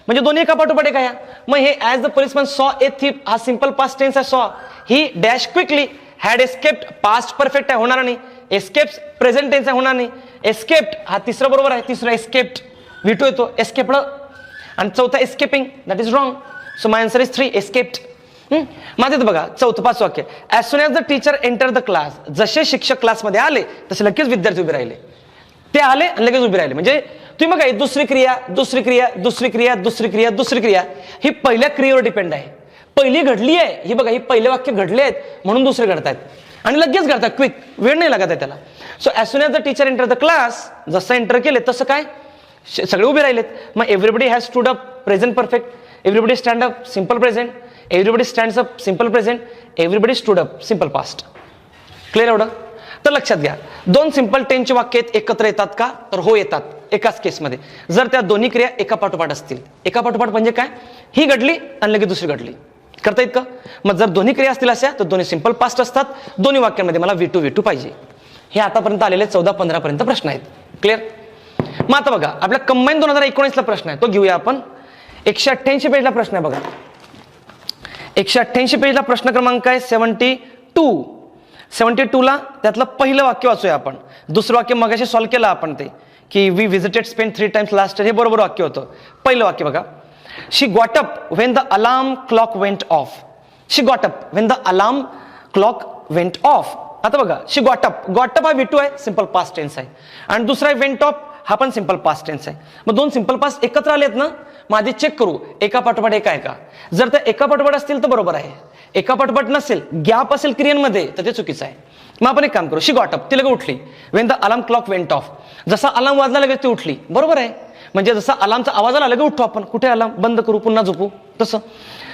म्हणजे दोन्ही एका पाठोपाठ एक आहे. मग हे as the policeman saw a thief हा सिंपल पास्ट टेन्स आहे. सॉ ही dash quickly had escaped, past perfect आहे, होणार नाही. एस्केप्स प्रेझेंट टेन्स आहे, होणार नाही. एस्केप्ड हा तिसरा बरोबर आहे. तिसरा एस्केप्ड विटू येतो, एस्केप्ड. आणि चौथा escaping, that is wrong. So my answer is 3 escaped. माझे बघा चौथं 5 वाक्य, as soon as the teacher enter the class, जसे शिक्षक क्लासमध्ये आले तसे लगेच विद्यार्थी उभे राहिले. ते आले आणि लगेच उभे राहिले. म्हणजे तुम्ही बघा दुसरी क्रिया, दुसरी क्रिया, दुसरी क्रिया, दुसरी क्रिया, दुसरी क्रिया, ही पहिल्या क्रियेवर डिपेंड आहे. पहिली घडली आहे ही बघा, ही पहिले वाक्य घडले आहेत म्हणून दुसरे घडतायत आणि लगेच घडतात, क्विक, वेळ नाही लागत आहे त्याला. So as soon as the teacher enter the class, जसं एंटर केले तसं काय सगळे उभे राहिलेत. मग everybody has stood up, present perfect. Everybody stand up, simple present. Everybody stands up, simple present. Everybody stood up, simple past. Clear एवढं? तर लक्षात घ्या, दोन सिंपल टेन्सचे वाक्य एकत्र येतात का? तर हो येतात, एकाच केसमध्ये. जर त्या दोन्ही क्रिया एका पाठोपाठ असतील. एका पाठोपाठ म्हणजे काय? ही घडली आणि लगेच दुसरी घडली, करता येत का? मग जर दोन्ही क्रिया असतील अशा तर दोन्ही सिंपल पास्ट असतात. दोन्ही वाक्यांमध्ये मला V2 पाहिजे. हे आतापर्यंत आलेले 14-15 पर्यंत प्रश्न आहेत. क्लिअर? मग आता बघा आपला कंबाईन 2019ला प्रश्न आहे, तो घेऊया आपण. 188 पेजला प्रश्न आहे बघा. 188 पेजला प्रश्न क्रमांक आहे 72. 72 ला त्यातलं पहिलं वाक्य वाचूया आपण. दुसरं वाक्य मगाशी सॉल्व्ह केलं आपण ते, की we visited Spain 3 times last year, हे बरोबर वाक्य होतं. पहिलं वाक्य बघा, she got up when the alarm clock went off. She got up when the alarm clock went off. आता बघा, she got up, got up हा विटू आहे, सिंपल पास्ट टेन्स आहे. आणि दुसरा आहे वेंट ऑफ, हा पण सिंपल पास्ट टेन्स आहे. मग दोन सिंपल पास्ट एकत्र आलेत ना, मग आधी चेक करू एका पाठोपाठ एका आहे का. जर ते एका पाठोपाठ असतील तर बरोबर आहे, एका पाठोपाठ नसेल, गॅप असेल क्रियांमध्ये तर ते चुकीचं आहे. मग आपण एक काम करू, शी गॉट अप, ती लगेच उठली. Wien the alarm clock went of, जसा अलार्म वाजला लगेच ती उठली, बरोबर आहे. म्हणजे जसा अलार्मचा आवाज आला लगेच उठतो आपण, कुठे अलार्म बंद करू पुन्हा झोपू तसं.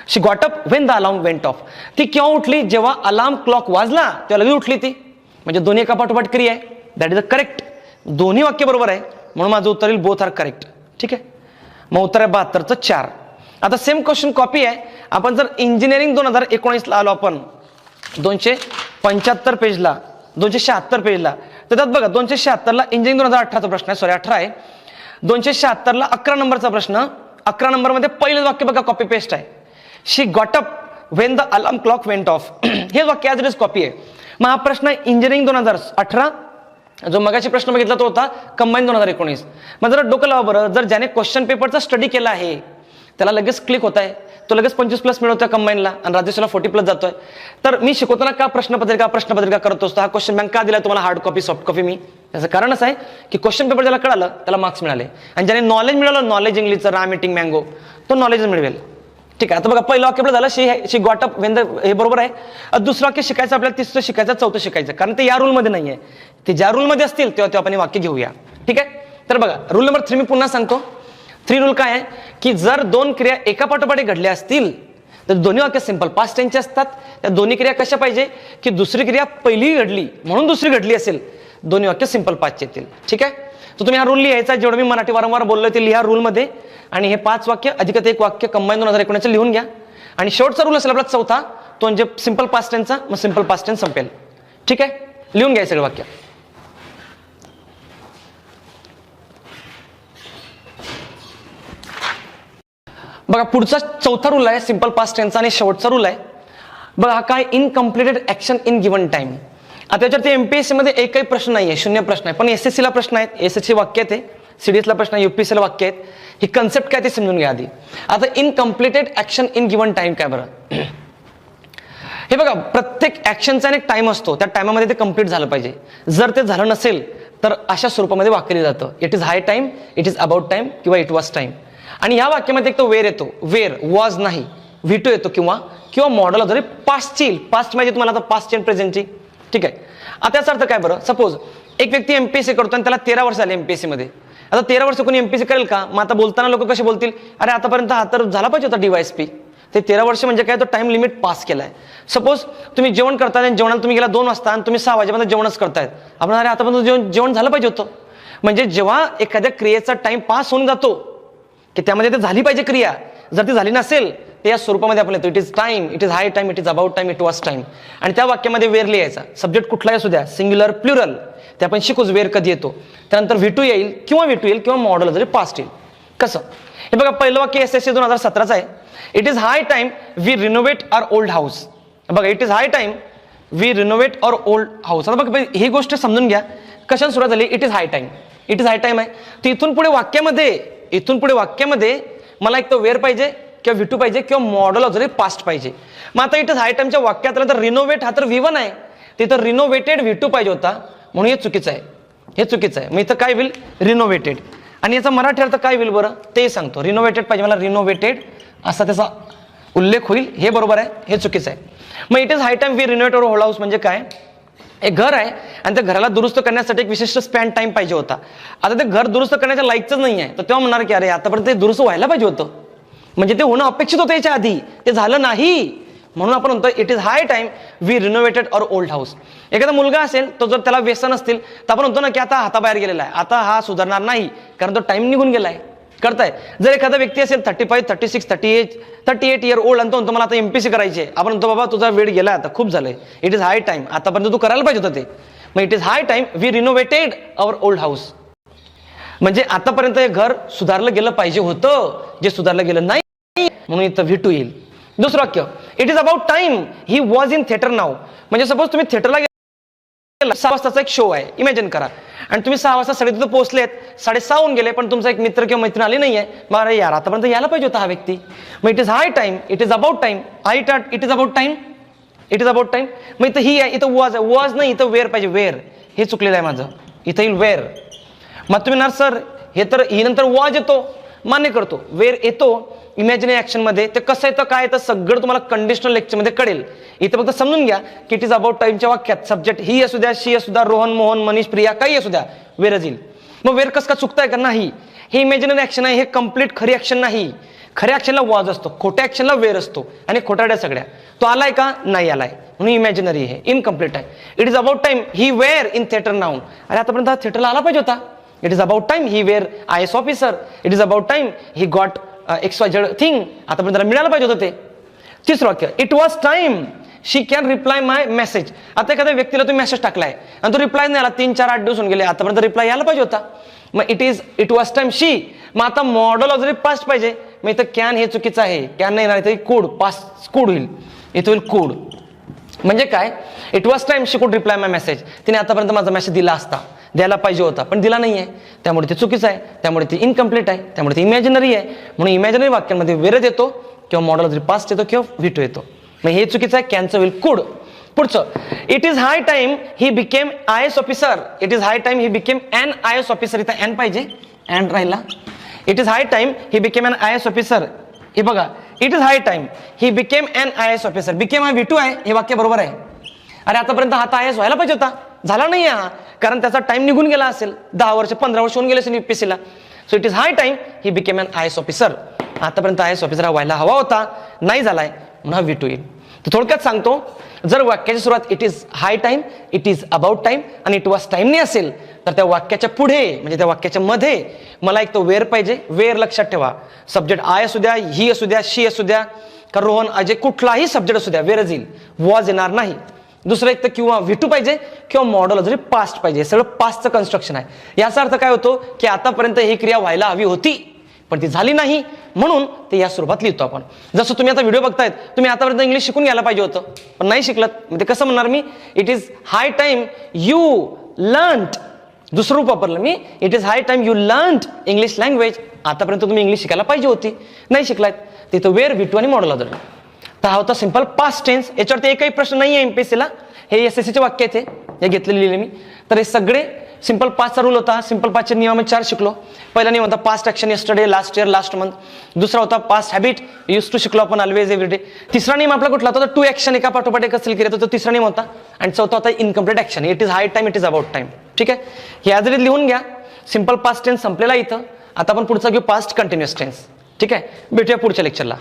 She got up when the alarm went off, ती केव्हा उठली, जेव्हा अलार्म क्लॉक वाजला तेव्हा लगेच उठली ती. म्हणजे दोन्ही एका पाठोपाठ क्रिया आहे, दॅट इज द करेक्ट. दोन्ही वाक्य बरोबर आहे, म्हणून माझं उत्तर येईल बोथ आर करेक्ट. ठीक आहे, मग उत्तर आहे 72चं 4. आता सेम क्वेश्चन कॉपी आहे. आपण जर इंजिनिअरिंग 2019 ला आलो आपण 275 पेजला, 276 पेजला, तर त्यात बघा 276 ला इंजिनिअरिंग 2018चा प्रश्न आहे, सॉरी 18 आहे. 276 ला 11 नंबरचा प्रश्न, 11 नंबरमध्ये पहिलेच वाक्य बघा कॉपी पेस्ट आहे, she got up when the alarm clock went off. हे वाक्य ॲज इट इज कॉपी आहे. मग हा प्रश्न आहे इंजिनिअरिंग 2018. जो मगाशी प्रश्न बघितला तो होता कंबाईन 2019. मग जरा डोकं लावा बरं, जर ज्याने क्वेश्चन पेपरचा स्टडी केला आहे त्याला लगेच क्लिक होत आहे, तो लगेच 25+ मिळवतोय कंबाईनला आणि राजेशला 40+ जातोय. तर मी शिकवताना का प्रश्नपत्रिका करत असतो, हा क्वेश्चन बँक का दिला तुम्हाला हार्ड कॉपी सॉफ्ट कॉपी. मी त्याचं कारण असं आहे की क्वेश्चन पेपर ज्याला कळालं त्याला मार्क्स मिळाले, आणि ज्याने नॉलेज मिळालं, नॉलेज इंग्लिशचं राम मीटिंग मँगो, तो नॉलेज मिळवेल. ठीक आहे, आता बघा पहिलं वाक्य आपलं झालं शी गॉट अप वेन द, हे बरोबर आहे. दुसरं वाक्य शिकायचं आपल्याला, तिसरं शिकायचं, चौथं शिकायचं, कारण ते या रूलमध्ये नाही आहे. ते ज्या रूलमध्ये असतील तेव्हा आपण हे वाक्य घेऊया. ठीक आहे, तर बघा रूल नंबर 3 मी पुन्हा सांगतो. 3 रूल काय आहे की जर दोन क्रिया एका पाठोपाठ घडल्या असतील तर दोन्ही वाक्य सिंपल पास्ट टेन्सचे असतात. त्या दोन्ही क्रिया कशा पाहिजे की दुसरी क्रिया पहिली घडली म्हणून दुसरी घडली असेल, दोन्ही वाक्य सिंपल पास्टचे येतील. ठीक आहे, तर तुम्ही हा रूल लिहायचा, जेवढं मी मराठी वारंवार बोललोय ते लिहा रूलमध्ये, आणि हे 5 वाक्य अधिक 1 वाक्य कंबाईन 2019 लिहून घ्या. आणि शेवटचा रूल असेल आपला चौथा, तो म्हणजे सिंपल पास्ट टेन्सचा, मग सिंपल पास्ट टेन्स संपेल. ठीक आहे, लिहून घ्या सगळं वाक्य. बघा पुढचा चौथा रूल आहे सिंपल पास्ट टेन्सचा, आणि शेवटचा रूल आहे बघा हा काय, इनकम्प्लिटेड ऍक्शन इन गिव्हन टाइम. आता याच्यावरती एमपीएससी मध्ये एकही प्रश्न नाही आहे, 0 प्रश्न आहे, पण एसएससी ला प्रश्न आहेत, एसएससी वाक्य आहेत, सीडीएस ला प्रश्न आहे, युपीएससी ला वाक्य आहेत. ही कन्सेप्ट काय ते समजून घ्या आधी. आता इनकम्प्लिटेड ऍक्शन इन गिव्हन टाइम काय बरं, हे बघा प्रत्येक ऍक्शनचा एक टाइम असतो, त्या टाइमामध्ये ते कम्प्लीट झालं पाहिजे. जर ते झालं नसेल तर अशा स्वरूपामध्ये वाक्य जातं, it is high time, it is about time किंवा इट वॉज टाइम. आणि या वाक्यामध्ये एक तो वेर येतो, वेर वॉज नाही, व्हिटो येतो किंवा मॉडल जरी पास्टची, पास्ट माहिती तुम्हाला आता पास्ट आणि प्रेझेंटची. ठीक आहे, आता याचा अर्थ काय बरं, सपोज एक व्यक्ती एमपीएससी करतो आणि त्याला 13 वर्ष आले एमपीएससी मध्ये. आता 13 वर्ष कोणी एमपीएससी करेल का, मग आता बोलताना लोक कसे बोलतील, अरे आतापर्यंत हा तर झाला पाहिजे होता डीवायएसपी. ते 13 वर्ष म्हणजे काय, तो टाइम लिमिट पास केलाय. सपोज तुम्ही जेवण करताय आणि जेवणाला तुम्ही गेला 2 वाजता आणि तुम्ही 6 वाजेपर्यंत जेवणच करतायत, आपण अरे आतापर्यंत जेवण झालं पाहिजे होतं. म्हणजे जेव्हा एखाद्या क्रियेचा टाइम पास होऊन जातो की त्यामध्ये ते झाली पाहिजे क्रिया, जर ती झाली नसेल तर या स्वरूपामध्ये आपण येतो, it is time, it is high time, it is about time, it was time. आणि त्या वाक्यामध्ये वेर लिहायचा, सब्जेक्ट कुठलाही असू द्या, सिंग्युलर प्लुरल, ते आपण शिकूच वेर कधी येतो. त्यानंतर व्हिटू येईल किंवा मॉडल जरी पास्ट येईल. कसं, हे बघा पहिलं वाक्य एसएससी 2017चं आहे, it is high time we renovate our old house. बघा it is high time we renovate our old house. आता बघा ही गोष्ट समजून घ्या, कशाने सुरुवात झाली, it is high time, it is high time आहे. तर इथून पुढे वाक्यामध्ये मला एक तर वेर पाहिजे किंवा व्हिटू पाहिजे किंवा मॉडल ऑक्झिलरी पास्ट पाहिजे. मग आता इट इज हाय टाइमच्या वाक्यात तर रिनोव्हेट हा तर V1 आहे, तिथं रिनोव्हेटेड व्हिटू पाहिजे होता, म्हणून हे चुकीचं आहे. मग इथं काय होईल, रिनोव्हेटेड. आणि याचा मराठी अर्थ काय होईल बरं ते सांगतो, रिनोव्हेटेड पाहिजे मला, रिनोव्हेटेड असा त्याचा उल्लेख होईल, हे बरोबर आहे, हे चुकीचं आहे. मग it is high time we renovate our old house म्हणजे काय, एक घर आहे आणि त्या घराला दुरुस्त करण्यासाठी एक विशिष्ट स्पॅन टाइम पाहिजे होता. आता ते घर दुरुस्त करण्याच्या लायकच नाही आहे, तर तेव्हा म्हणणार की अरे आतापर्यंत ते दुरुस्त व्हायला पाहिजे होतं, म्हणजे ते होणं अपेक्षित होतं याच्या आधी, ते झालं नाही, म्हणून आपण म्हणतो it is high time we renovated our old house. एखादा मुलगा असेल तो जर त्याला व्यसन असतील तर आपण म्हणतो ना की आता हाताबाहेर गेलेला आहे, आता हा सुधारणार नाही कारण तो टाइम निघून गेलाय. करताय जर एखादा व्यक्ती असेल 35, 36, 38 इयर ओल्ड आणि तो म्हणतो मला आता एमपीसी करायची आहे, आपण म्हणतो बाबा तुझा वेळ गेला आता, खूप झालंय, इट इज हाय टाइम, आतापर्यंत तू करायला पाहिजे होतं ते. मग it is high time we renovated our old house म्हणजे आतापर्यंत हे घर सुधारलं गेलं पाहिजे होतं, जे सुधारलं गेलं नाही, म्हणून इथं व्हिटू येईल. दुसरं वाक्य, it is about time he was in theatre now, म्हणजे सपोज तुम्ही थिएटरला 6 वाजताचा एक शो आहे, इमॅजिन करा, आणि तुम्ही 6 वाजता तिथं पोहोचलेत, 6:30 होऊन गेले, पण तुमचा एक मित्र किंवा मैत्रीण आली नाहीये. मग यार आतापर्यंत यायला पाहिजे होता हा व्यक्ती. मग it is high time, it is about time, it is about time, it is about time. मग इथं ही आहे, इथं वॉज आहे, वॉज नाही, इथं वेअर पाहिजे, वेअर. हे चुकलेलं आहे माझं, इथं येईल वेअर. मग तुम्ही ना सर हे तर ही नंतर वॉज येतो, मान्य करतो, वेअर येतो इमॅजिनरी ऍक्शन मध्ये. ते कसं येतं काय येतं सगळं तुम्हाला कंडिशनल लेक्चर मध्ये कळेल. इथं फक्त समजून घ्या की इट इज अबाउट टाइमच्या वाक्यात सब्जेक्ट ही असू द्या, शी असू द्या, रोहन, मोहन, मनीष, प्रिया काही असू द्या, वेअरच येईल. मग वेअर कसं का चुकताय का? नाही, हे इमॅजिनरी ऍक्शन आहे, हे कम्प्लीट खरी ऍक्शन नाही. खऱ्या ऍक्शनला वॉज असतो, खोट्या ऍक्शनला वेअर असतो, आणि खोटाड्या सगळ्या. तो आलाय का? नाही आलाय, म्हणून इमॅजिनरी आहे, इनकम्प्लीट आहे. It is about time he were in theatre now. अरे आतापर्यंत हा थिएटरला आला पाहिजे होता. It is about time he were IAS officer. It is about time he got XYZ thing. आतापर्यंत त्याला मिळालं पाहिजे होतं ते. तिसरं वाक्य, it was time she can reply my message. आता एखाद्या व्यक्तीला तुम्ही मेसेज टाकलाय आणि तो रिप्लाय नाही आला, 3-4-8 दिवस होऊन गेले, आतापर्यंत रिप्लाय यायला पाहिजे होता. मग इट वॉज टाइम शी. मग आता मॉडल ऑलरेडी पास्ट पाहिजे. मग इथं कॅन हे चुकीचं आहे, कॅन नाही येणार, इथे कुड, पास्ट कुड होईल, इथे होईल कुड. म्हणजे काय? इट वॉज टाइम शी कुड रिप्लाय माय मेसेज. तिने आतापर्यंत माझा मेसेज दिला असता, द्यायला पाहिजे होता, पण दिला नाहीये, त्यामुळे ते चुकीचं आहे, त्यामुळे ती इनकम्प्लीट आहे, त्यामुळे ती इमॅजिनरी आहे. म्हणून इमॅजिनरी वाक्यांमध्ये वेरज येतो किंवा मॉडल ऑलरेडी पास्ट येतो किंवा व्हिटो येतो. मग हे चुकीचं आहे, कॅनचं होईल कुड. पुढचं, it is high time he became IAS officer. It is high time he became an IAS officer. इथं एन पाहिजे, एन राहिला. It is high time he became an IAS officer. हे बघा, it is high time he became an IAS officer. Became हा व्हिटो आहे, हे वाक्य बरोबर आहे. अरे आतापर्यंत हा IAS व्हायला पाहिजे होता, झाला नाही हा, कारण त्याचा टाइम निघून गेला असेल, 10 वर्ष 15 वर्ष होऊन गेले असेल UPSC ला. So it is high time he became an IAS officer. आतापर्यंत IAS ऑफिसर हा व्हायला हवा होता, नाही झालाय, म्हणून हा व्हिटो येईल. तर थोडक्यात सांगतो, जर वाक्याची सुरुवात it is high time, it is about time आणि इट वॉज टाइमने असेल, तर त्या वाक्याच्या पुढे म्हणजे त्या वाक्याच्या मध्ये मला एक तो वेअर पाहिजे. वेअर लक्षात ठेवा, सब्जेक्ट आय असू द्या, ही असू द्या, शी असू द्या, का रोहन, अजय, कुठलाही सब्जेक्ट असू द्या, वेअरच येईल, वॉज येणार नाही. दुसरं एक तर किंवा व्हिटू पाहिजे किंवा मॉडल जरी पास्ट पाहिजे. सगळं पास्टचं कन्स्ट्रक्शन आहे. याचा अर्थ काय होतो की आतापर्यंत ही क्रिया व्हायला हवी होती, पण ती झाली नाही, म्हणून ते या स्वरूपात लिहितो आपण. जसं तुम्ही आता व्हिडिओ बघतायत, तुम्ही आतापर्यंत इंग्लिश शिकून घ्यायला पाहिजे होतं, पण नाही शिकलात, म्हणजे कसं म्हणणार मी? It is high time you learned. दुसरं रूप वापरलं मी, it is high time you learned English language. आतापर्यंत तुम्ही इंग्लिश शिकायला पाहिजे होती, नाही शिकलात, तिथं वेअर, व्हिटू आणि मॉडल ऑर्डर. तर हा होता सिंपल पास्ट टेन्स. याच्यावरती एकही प्रश्न नाही आहे MPSC ला. हे SSCचे वाक्य आहेत, हे घेतलेले लिहिले मी. तर हे सगळे सिंपल पास्टचा रूल होता. सिंपल पास्टचे नियम 4 शिकलो. पहिला नियम होता past action, yesterday, last year, last month. दुसरा होता पास्ट हॅबिट, यूज टू शिकलो आपण, ऑलवेज, एव्हरीडे. तिसरा नियम आपला कुठला होता? टू ऍक्शन एका पाठोपाठ एक असेल केलं, तर तो तिसरा नियम होता. आणि चौथा होता incomplete action. It is high time, it is about time. ठीक आहे, हे आज लिहून घ्या. सिंपल पास्ट टेन्स संपलेला इथं. आता आपण पुढचा घेऊ पास्ट कंटिन्युअस टेन्स. ठीक आहे, भेटूया पुढच्या लेक्चरला.